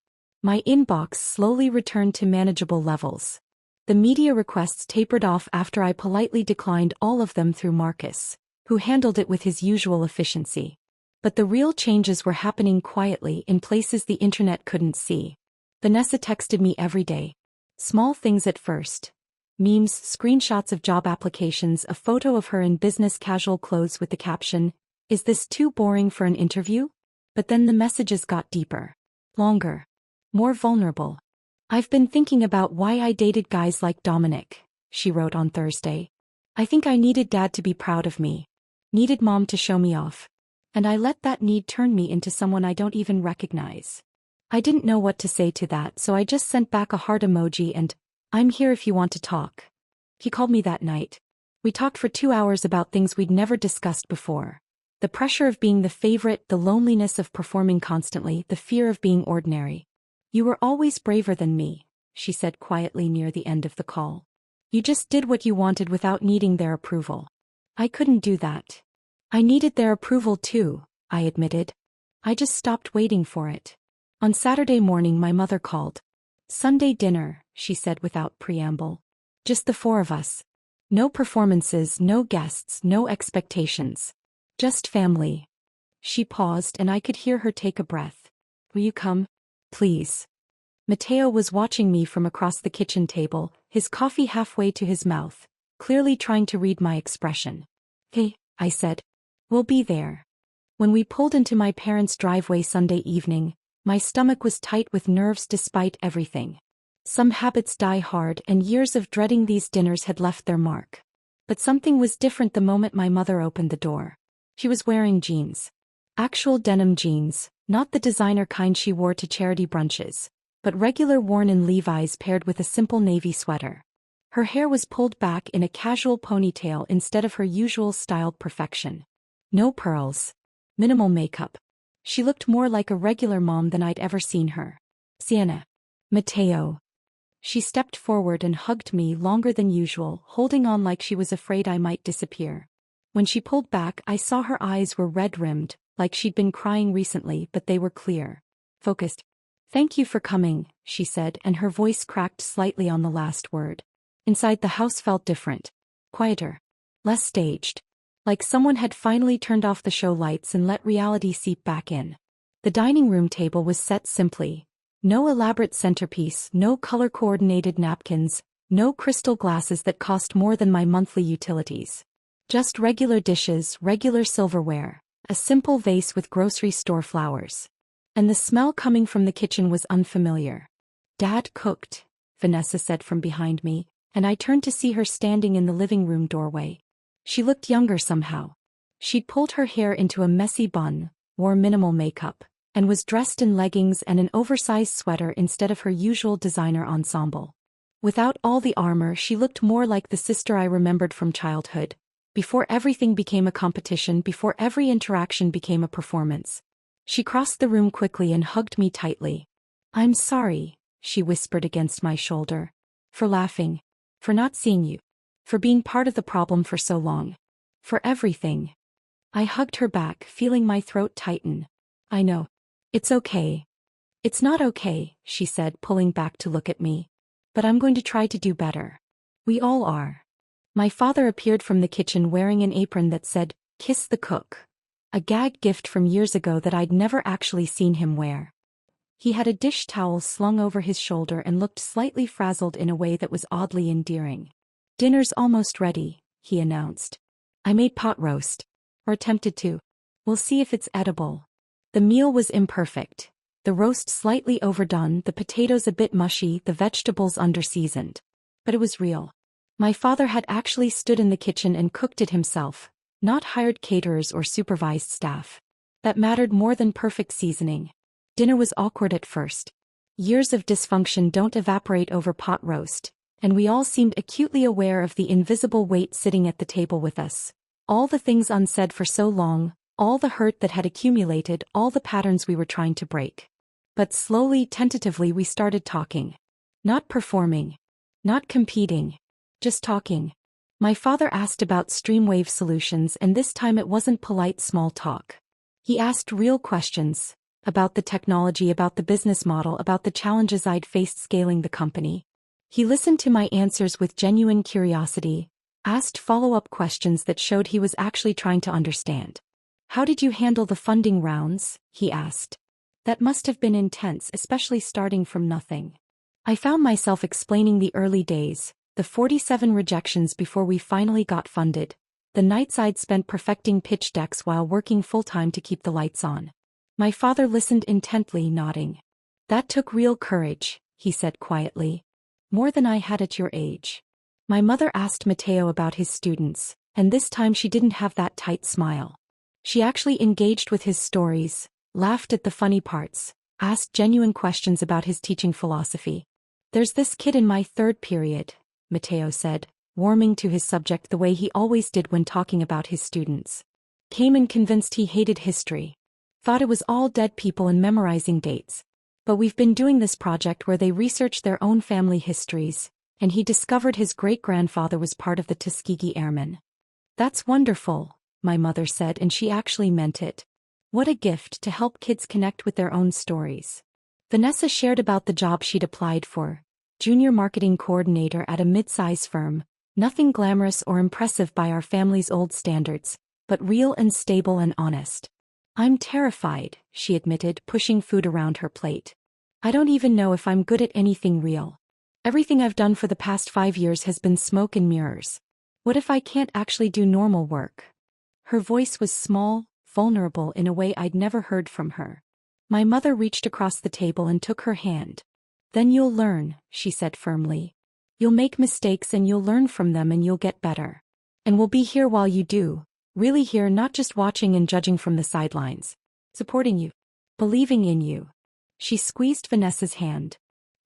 My inbox slowly returned to manageable levels. The media requests tapered off after I politely declined all of them through Marcus, who handled it with his usual efficiency. But the real changes were happening quietly in places the internet couldn't see. Vanessa texted me every day. Small things at first. Memes, screenshots of job applications, a photo of her in business casual clothes with the caption, "Is this too boring for an interview?" But then the messages got deeper. Longer. More vulnerable. "I've been thinking about why I dated guys like Dominic," she wrote on Thursday. "I think I needed dad to be proud of me. Needed mom to show me off. And I let that need turn me into someone I don't even recognize. I didn't know what to say to that, so I just sent back a heart emoji and, 'I'm here if you want to talk.'" He called me that night. We talked for 2 hours about things we'd never discussed before. The pressure of being the favorite, the loneliness of performing constantly, the fear of being ordinary. "You were always braver than me," she said quietly near the end of the call. "You just did what you wanted without needing their approval. I couldn't do that. I needed their approval too," I admitted. "I just stopped waiting for it." On Saturday morning my mother called. "Sunday dinner," she said without preamble. "Just the 4 of us. No performances, no guests, no expectations. Just family." She paused and I could hear her take a breath. "Will you come? Please." Matteo was watching me from across the kitchen table, his coffee halfway to his mouth, clearly trying to read my expression. "Hey," I said. "We'll be there." When we pulled into my parents' driveway Sunday evening, my stomach was tight with nerves despite everything. Some habits die hard and years of dreading these dinners had left their mark. But something was different the moment my mother opened the door. She was wearing jeans. Actual denim jeans, not the designer kind she wore to charity brunches, but regular worn in Levi's paired with a simple navy sweater. Her hair was pulled back in a casual ponytail instead of her usual styled perfection. No pearls. Minimal makeup. She looked more like a regular mom than I'd ever seen her. "Sienna." "Matteo." She stepped forward and hugged me longer than usual, holding on like she was afraid I might disappear. When she pulled back, I saw her eyes were red-rimmed, like she'd been crying recently, but they were clear. Focused. "Thank you for coming," she said, and her voice cracked slightly on the last word. Inside the house felt different. Quieter. Less staged. Like someone had finally turned off the show lights and let reality seep back in. The dining room table was set simply. No elaborate centerpiece, no color-coordinated napkins, no crystal glasses that cost more than my monthly utilities. Just regular dishes, regular silverware, a simple vase with grocery store flowers. And the smell coming from the kitchen was unfamiliar. "Dad cooked," Vanessa said from behind me, and I turned to see her standing in the living room doorway. She looked younger somehow. She'd pulled her hair into a messy bun, wore minimal makeup, and was dressed in leggings and an oversized sweater instead of her usual designer ensemble. Without all the armor, she looked more like the sister I remembered from childhood, before everything became a competition, before every interaction became a performance. She crossed the room quickly and hugged me tightly. "I'm sorry," she whispered against my shoulder. "For laughing. For not seeing you. For being part of the problem for so long. For everything." I hugged her back, feeling my throat tighten. "I know. It's okay." "It's not okay," she said, pulling back to look at me. "But I'm going to try to do better. We all are." My father appeared from the kitchen wearing an apron that said, "Kiss the cook." A gag gift from years ago that I'd never actually seen him wear. He had a dish towel slung over his shoulder and looked slightly frazzled in a way that was oddly endearing. "Dinner's almost ready," he announced. "I made pot roast. Or attempted to. We'll see if it's edible." The meal was imperfect. The roast slightly overdone, the potatoes a bit mushy, the vegetables under-seasoned. But it was real. My father had actually stood in the kitchen and cooked it himself, not hired caterers or supervised staff. That mattered more than perfect seasoning. Dinner was awkward at first. Years of dysfunction don't evaporate over pot roast, and we all seemed acutely aware of the invisible weight sitting at the table with us. All the things unsaid for so long, all the hurt that had accumulated, all the patterns we were trying to break. But slowly, tentatively we started talking. Not performing. Not competing. Just talking. My father asked about Streamwave Solutions, and this time it wasn't polite small talk. He asked real questions. About the technology, about the business model, about the challenges I'd faced scaling the company. He listened to my answers with genuine curiosity, asked follow-up questions that showed he was actually trying to understand. How did you handle the funding rounds? He asked. That must have been intense, especially starting from nothing. I found myself explaining the early days, the 47 rejections before we finally got funded, the nights I'd spent perfecting pitch decks while working full-time to keep the lights on. My father listened intently, nodding. That took real courage, he said quietly. More than I had at your age. My mother asked Matteo about his students, and this time she didn't have that tight smile. She actually engaged with his stories, laughed at the funny parts, asked genuine questions about his teaching philosophy. There's this kid in my third period, Matteo said, warming to his subject the way he always did when talking about his students. Came in convinced he hated history. Thought it was all dead people and memorizing dates. But we've been doing this project where they research their own family histories, and he discovered his great-grandfather was part of the Tuskegee Airmen. That's wonderful, my mother said, and she actually meant it. What a gift to help kids connect with their own stories. Vanessa shared about the job she'd applied for, junior marketing coordinator at a mid-size firm, nothing glamorous or impressive by our family's old standards, but real and stable and honest. I'm terrified, she admitted, pushing food around her plate. I don't even know if I'm good at anything real. Everything I've done for the past 5 years has been smoke and mirrors. What if I can't actually do normal work? Her voice was small, vulnerable in a way I'd never heard from her. My mother reached across the table and took her hand. Then you'll learn, she said firmly. You'll make mistakes and you'll learn from them and you'll get better. And we'll be here while you do. Really here, not just watching and judging from the sidelines. Supporting you. Believing in you. She squeezed Vanessa's hand.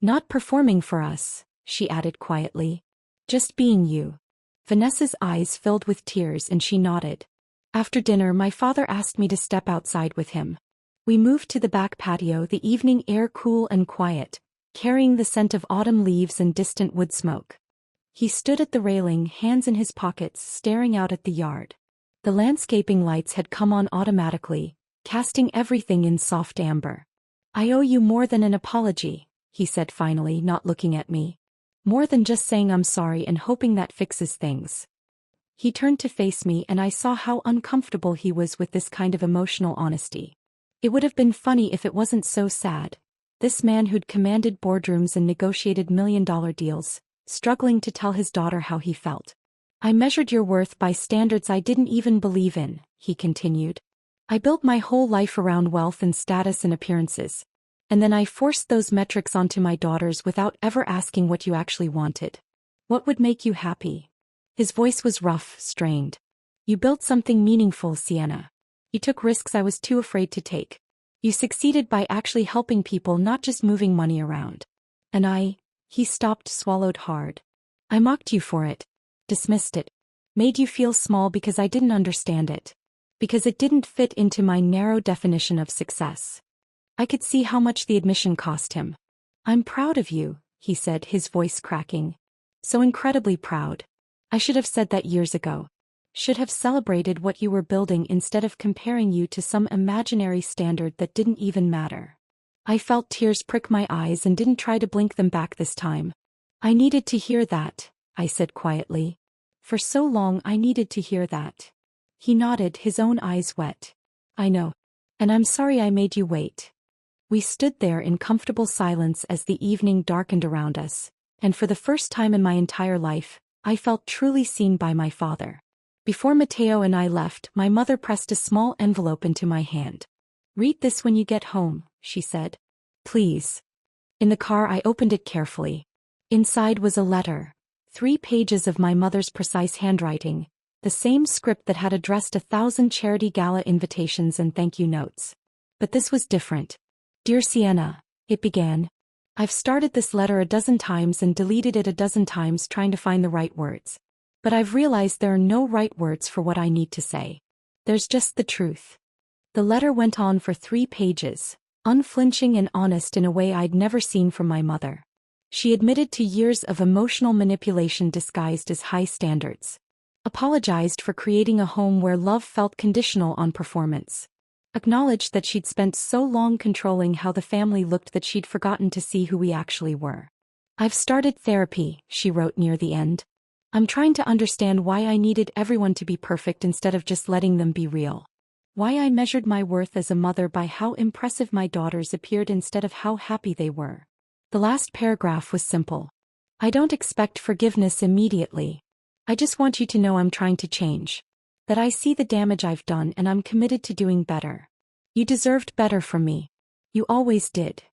Not performing for us, she added quietly. Just being you. Vanessa's eyes filled with tears and she nodded. After dinner, my father asked me to step outside with him. We moved to the back patio, the evening air cool and quiet, carrying the scent of autumn leaves and distant wood smoke. He stood at the railing, hands in his pockets, staring out at the yard. The landscaping lights had come on automatically, casting everything in soft amber. I owe you more than an apology, he said finally, not looking at me. More than just saying I'm sorry and hoping that fixes things. He turned to face me and I saw how uncomfortable he was with this kind of emotional honesty. It would have been funny if it wasn't so sad. This man who'd commanded boardrooms and negotiated million-dollar deals, struggling to tell his daughter how he felt. I measured your worth by standards I didn't even believe in, he continued. I built my whole life around wealth and status and appearances. And then I forced those metrics onto my daughters without ever asking what you actually wanted. What would make you happy? His voice was rough, strained. You built something meaningful, Sienna. You took risks I was too afraid to take. You succeeded by actually helping people, not just moving money around. And he stopped, swallowed hard. I mocked you for it. Dismissed it. Made you feel small because I didn't understand it. Because it didn't fit into my narrow definition of success. I could see how much the admission cost him. I'm proud of you, he said, his voice cracking. So incredibly proud. I should have said that years ago. Should have celebrated what you were building instead of comparing you to some imaginary standard that didn't even matter. I felt tears prick my eyes and didn't try to blink them back this time. I needed to hear that, I said quietly. For so long I needed to hear that. He nodded, his own eyes wet. I know. And I'm sorry I made you wait. We stood there in comfortable silence as the evening darkened around us, and for the first time in my entire life, I felt truly seen by my father. Before Matteo and I left, my mother pressed a small envelope into my hand. Read this when you get home, she said. Please. In the car I opened it carefully. Inside was a letter. 3 pages of my mother's precise handwriting, the same script that had addressed 1,000 charity gala invitations and thank you notes. But this was different. Dear Sienna, it began. I've started this letter a dozen times and deleted it a dozen times trying to find the right words. But I've realized there are no right words for what I need to say. There's just the truth. The letter went on for 3 pages, unflinching and honest in a way I'd never seen from my mother. She admitted to years of emotional manipulation disguised as high standards. Apologized for creating a home where love felt conditional on performance. Acknowledged that she'd spent so long controlling how the family looked that she'd forgotten to see who we actually were. "I've started therapy," she wrote near the end. "I'm trying to understand why I needed everyone to be perfect instead of just letting them be real. Why I measured my worth as a mother by how impressive my daughters appeared instead of how happy they were." The last paragraph was simple. "I don't expect forgiveness immediately. I just want you to know I'm trying to change. That I see the damage I've done and I'm committed to doing better. You deserved better from me. You always did."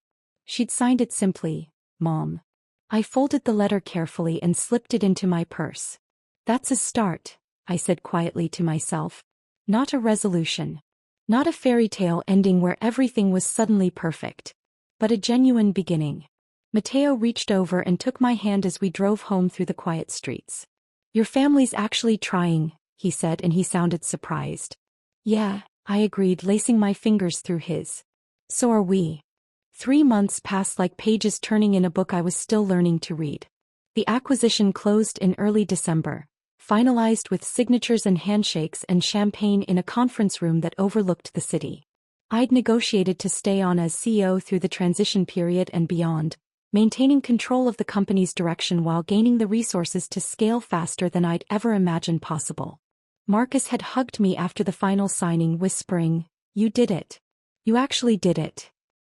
She'd signed it simply, "Mom." I folded the letter carefully and slipped it into my purse. "That's a start," I said quietly to myself. Not a resolution. Not a fairy tale ending where everything was suddenly perfect. But a genuine beginning. Mateo reached over and took my hand as we drove home through the quiet streets. "Your family's actually trying," he said, and he sounded surprised. "Yeah," I agreed, lacing my fingers through his. "So are we." 3 months passed like pages turning in a book I was still learning to read. The acquisition closed in early December, finalized with signatures and handshakes and champagne in a conference room that overlooked the city. I'd negotiated to stay on as CEO through the transition period and beyond, maintaining control of the company's direction while gaining the resources to scale faster than I'd ever imagined possible. Marcus had hugged me after the final signing, whispering, "You did it. You actually did it."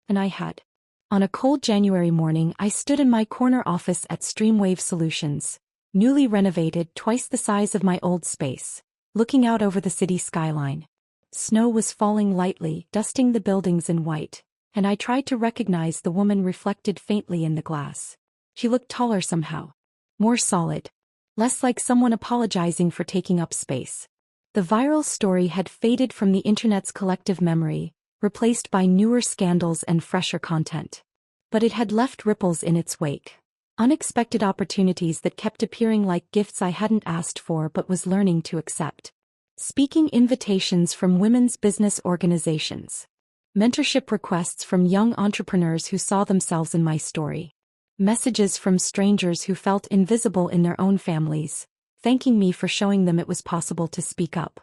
And I had. On a cold January morning, I stood in my corner office at Streamwave Solutions, newly renovated, twice the size of my old space, looking out over the city skyline. Snow was falling lightly, dusting the buildings in white, and I tried to recognize the woman reflected faintly in the glass. She looked taller somehow. More solid. Less like someone apologizing for taking up space. The viral story had faded from the internet's collective memory, replaced by newer scandals and fresher content. But it had left ripples in its wake. Unexpected opportunities that kept appearing like gifts I hadn't asked for but was learning to accept. Speaking invitations from women's business organizations. Mentorship requests from young entrepreneurs who saw themselves in my story. Messages from strangers who felt invisible in their own families, thanking me for showing them it was possible to speak up.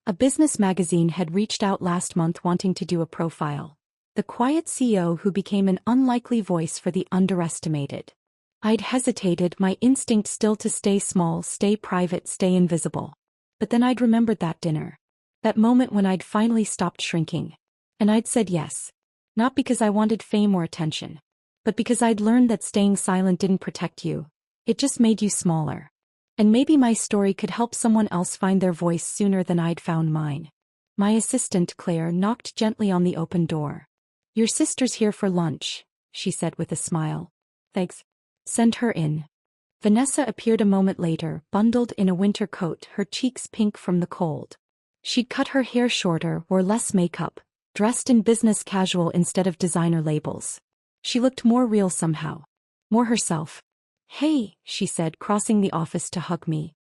A business magazine had reached out last month wanting to do a profile. The quiet CEO who became an unlikely voice for the underestimated. I'd hesitated, my instinct still to stay small, stay private, stay invisible. But then I'd remembered that dinner. That moment when I'd finally stopped shrinking. And I'd said yes. Not because I wanted fame or attention. But because I'd learned that staying silent didn't protect you. It just made you smaller. And maybe my story could help someone else find their voice sooner than I'd found mine. My assistant, Claire, knocked gently on the open door. "Your sister's here for lunch," she said with a smile. "Thanks. Send her in." Vanessa appeared a moment later, bundled in a winter coat, her cheeks pink from the cold. She'd cut her hair shorter, wore less makeup, dressed in business casual instead of designer labels. She looked more real somehow. More herself. "Hey," she said, crossing the office to hug me.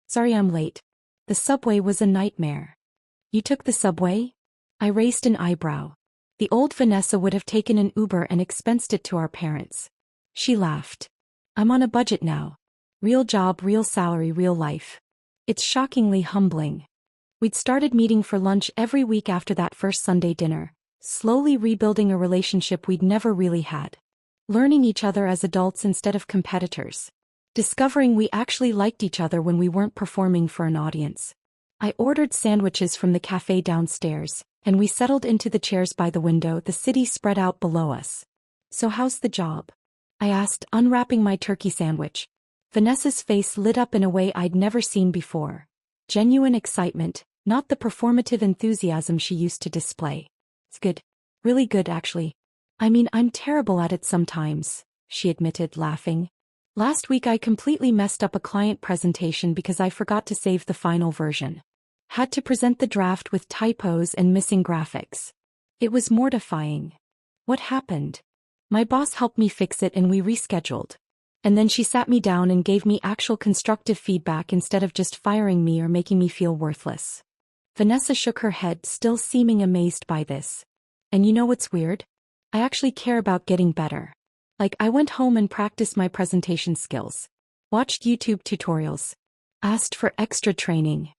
"Sorry I'm late. The subway was a nightmare." "You took the subway?" I raised an eyebrow. The old Vanessa would have taken an Uber and expensed it to our parents. She laughed. "I'm on a budget now. Real job, real salary, real life. It's shockingly humbling." We'd started meeting for lunch every week after that first Sunday dinner, slowly rebuilding a relationship we'd never really had. Learning each other as adults instead of competitors. Discovering we actually liked each other when we weren't performing for an audience. I ordered sandwiches from the cafe downstairs, and we settled into the chairs by the window, the city spread out below us. "So how's the job?" I asked, unwrapping my turkey sandwich. Vanessa's face lit up in a way I'd never seen before. Genuine excitement, not the performative enthusiasm she used to display. "It's good. Really good, actually. I mean, I'm terrible at it sometimes," she admitted, laughing. "Last week I completely messed up a client presentation because I forgot to save the final version. Had to present the draft with typos and missing graphics. It was mortifying." "What happened?" "My boss helped me fix it and we rescheduled. And then she sat me down and gave me actual constructive feedback instead of just firing me or making me feel worthless." Vanessa shook her head, still seeming amazed by this. "And you know what's weird? I actually care about getting better. Like I went home and practiced my presentation skills. Watched YouTube tutorials. Asked for extra training.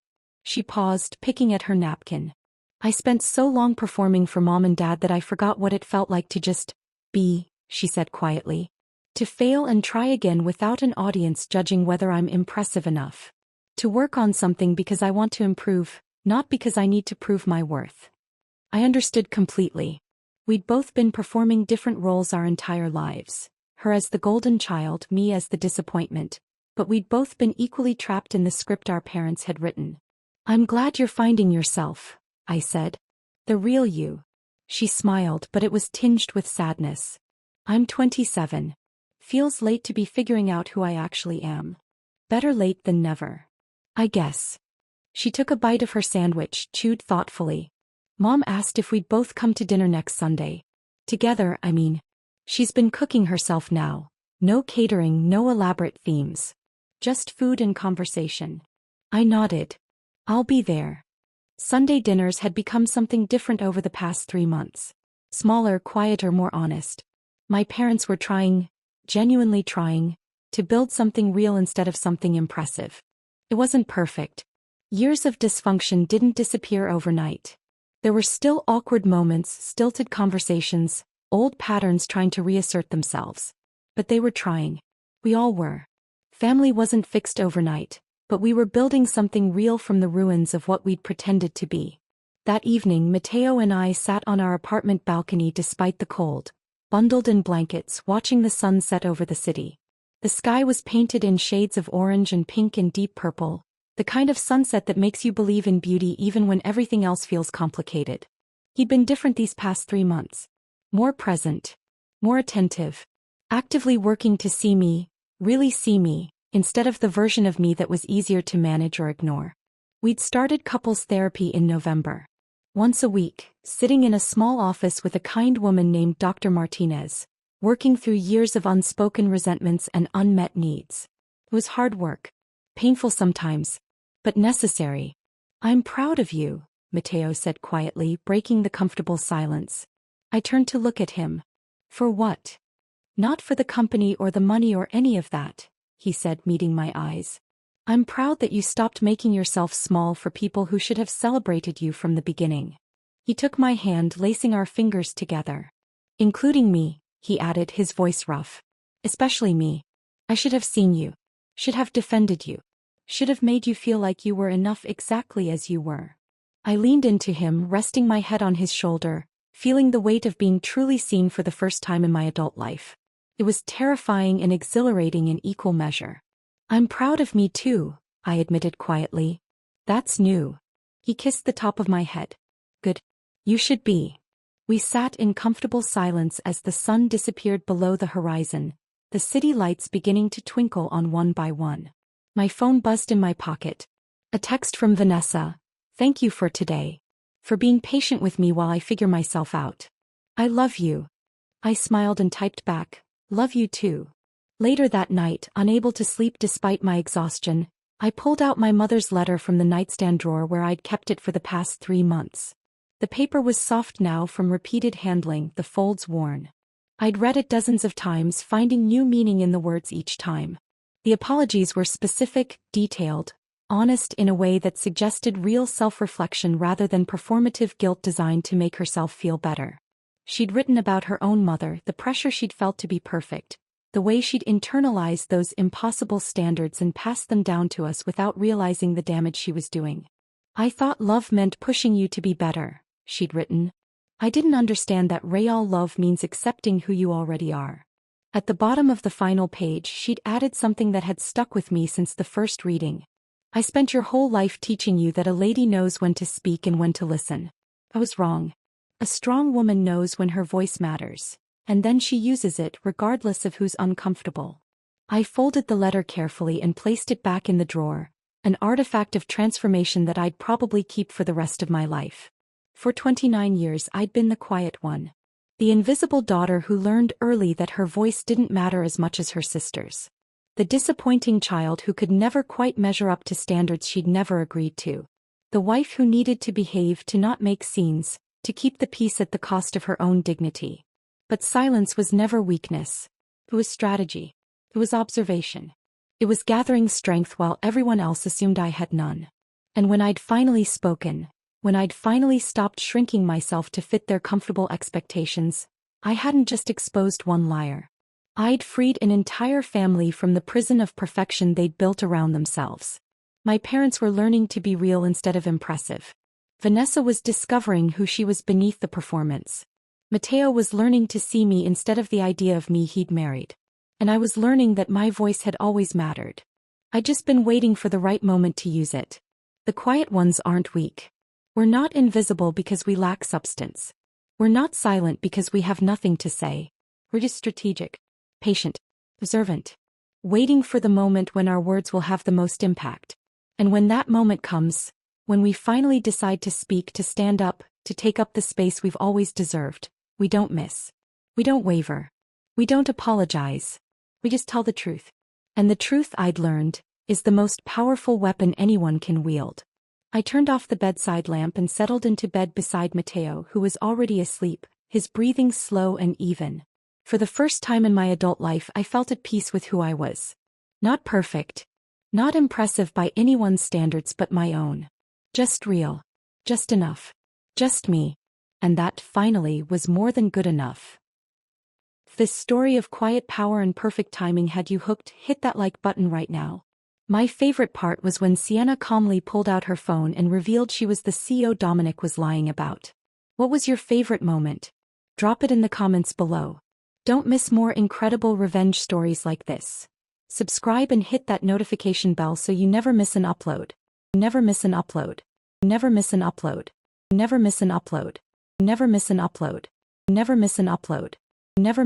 She paused, picking at her napkin. I spent so long performing for mom and dad that I forgot what it felt like to just be, she said quietly. To fail and try again without an audience judging whether I'm impressive enough. To work on something because I want to improve, not because I need to prove my worth. I understood completely. We'd both been performing different roles our entire lives. Her as the golden child, me as the disappointment. But we'd both been equally trapped in the script our parents had written. I'm glad you're finding yourself, I said. The real you. She smiled, but it was tinged with sadness. I'm 27. Feels late to be figuring out who I actually am. Better late than never. I guess. She took a bite of her sandwich, chewed thoughtfully. Mom asked if we'd both come to dinner next Sunday. Together, I mean. She's been cooking herself now. No catering, no elaborate themes. Just food and conversation. I nodded. I'll be there. Sunday dinners had become something different over the past 3 months. Smaller, quieter, more honest. My parents were trying, genuinely trying, to build something real instead of something impressive. It wasn't perfect. Years of dysfunction didn't disappear overnight. There were still awkward moments, stilted conversations, old patterns trying to reassert themselves. But they were trying. We all were. Family wasn't fixed overnight, but we were building something real from the ruins of what we'd pretended to be. That evening, Mateo and I sat on our apartment balcony despite the cold, bundled in blankets, watching the sun set over the city. The sky was painted in shades of orange and pink and deep purple, the kind of sunset that makes you believe in beauty even when everything else feels complicated. He'd been different these past 3 months. More present. More attentive. Actively working to see me, really see me, instead of the version of me that was easier to manage or ignore. We'd started couples therapy in November. Once a week, sitting in a small office with a kind woman named Dr. Martinez, working through years of unspoken resentments and unmet needs. It was hard work. Painful sometimes. But necessary. I'm proud of you, Mateo said quietly, breaking the comfortable silence. I turned to look at him. For what? Not for the company or the money or any of that, he said, meeting my eyes. I'm proud that you stopped making yourself small for people who should have celebrated you from the beginning. He took my hand, lacing our fingers together. Including me, he added, his voice rough. Especially me. I should have seen you. Should have defended you. Should have made you feel like you were enough exactly as you were. I leaned into him, resting my head on his shoulder, feeling the weight of being truly seen for the first time in my adult life. It was terrifying and exhilarating in equal measure. I'm proud of me too, I admitted quietly. That's new. He kissed the top of my head. Good. You should be. We sat in comfortable silence as the sun disappeared below the horizon, the city lights beginning to twinkle on one by one. My phone buzzed in my pocket. A text from Vanessa. Thank you for today. For being patient with me while I figure myself out. I love you. I smiled and typed back, love you too. Later that night, unable to sleep despite my exhaustion, I pulled out my mother's letter from the nightstand drawer where I'd kept it for the past 3 months. The paper was soft now from repeated handling, the folds worn. I'd read it dozens of times, finding new meaning in the words each time. The apologies were specific, detailed, honest in a way that suggested real self-reflection rather than performative guilt designed to make herself feel better. She'd written about her own mother, the pressure she'd felt to be perfect, the way she'd internalized those impossible standards and passed them down to us without realizing the damage she was doing. I thought love meant pushing you to be better, she'd written. I didn't understand that real love means accepting who you already are. At the bottom of the final page, she'd added something that had stuck with me since the first reading. I spent your whole life teaching you that a lady knows when to speak and when to listen. I was wrong. A strong woman knows when her voice matters, and then she uses it regardless of who's uncomfortable. I folded the letter carefully and placed it back in the drawer, an artifact of transformation that I'd probably keep for the rest of my life. For 29 years I'd been the quiet one. The invisible daughter who learned early that her voice didn't matter as much as her sister's. The disappointing child who could never quite measure up to standards she'd never agreed to. The wife who needed to behave, to not make scenes, to keep the peace at the cost of her own dignity. But silence was never weakness. It was strategy. It was observation. It was gathering strength while everyone else assumed I had none. And when I'd finally spoken, when I'd finally stopped shrinking myself to fit their comfortable expectations, I hadn't just exposed one liar. I'd freed an entire family from the prison of perfection they'd built around themselves. My parents were learning to be real instead of impressive. Vanessa was discovering who she was beneath the performance. Mateo was learning to see me instead of the idea of me he'd married. And I was learning that my voice had always mattered. I'd just been waiting for the right moment to use it. The quiet ones aren't weak. We're not invisible because we lack substance. We're not silent because we have nothing to say. We're just strategic, patient, observant, waiting for the moment when our words will have the most impact. And when that moment comes, when we finally decide to speak, to stand up, to take up the space we've always deserved, we don't miss. We don't waver. We don't apologize. We just tell the truth. And the truth, I'd learned, is the most powerful weapon anyone can wield. I turned off the bedside lamp and settled into bed beside Mateo, who was already asleep, his breathing slow and even. For the first time in my adult life, I felt at peace with who I was. Not perfect. Not impressive by anyone's standards but my own. Just real. Just enough. Just me. And that, finally, was more than good enough. This story of quiet power and perfect timing had you hooked. Hit that like button right now. My favorite part was when Sienna calmly pulled out her phone and revealed she was the CEO Dominic was lying about. What was your favorite moment? Drop it in the comments below. Don't miss more incredible revenge stories like this. Subscribe and hit that notification bell so you never miss an upload. Never miss an upload. Never miss an upload. Never miss an upload. Never miss an upload. Never miss an upload. Never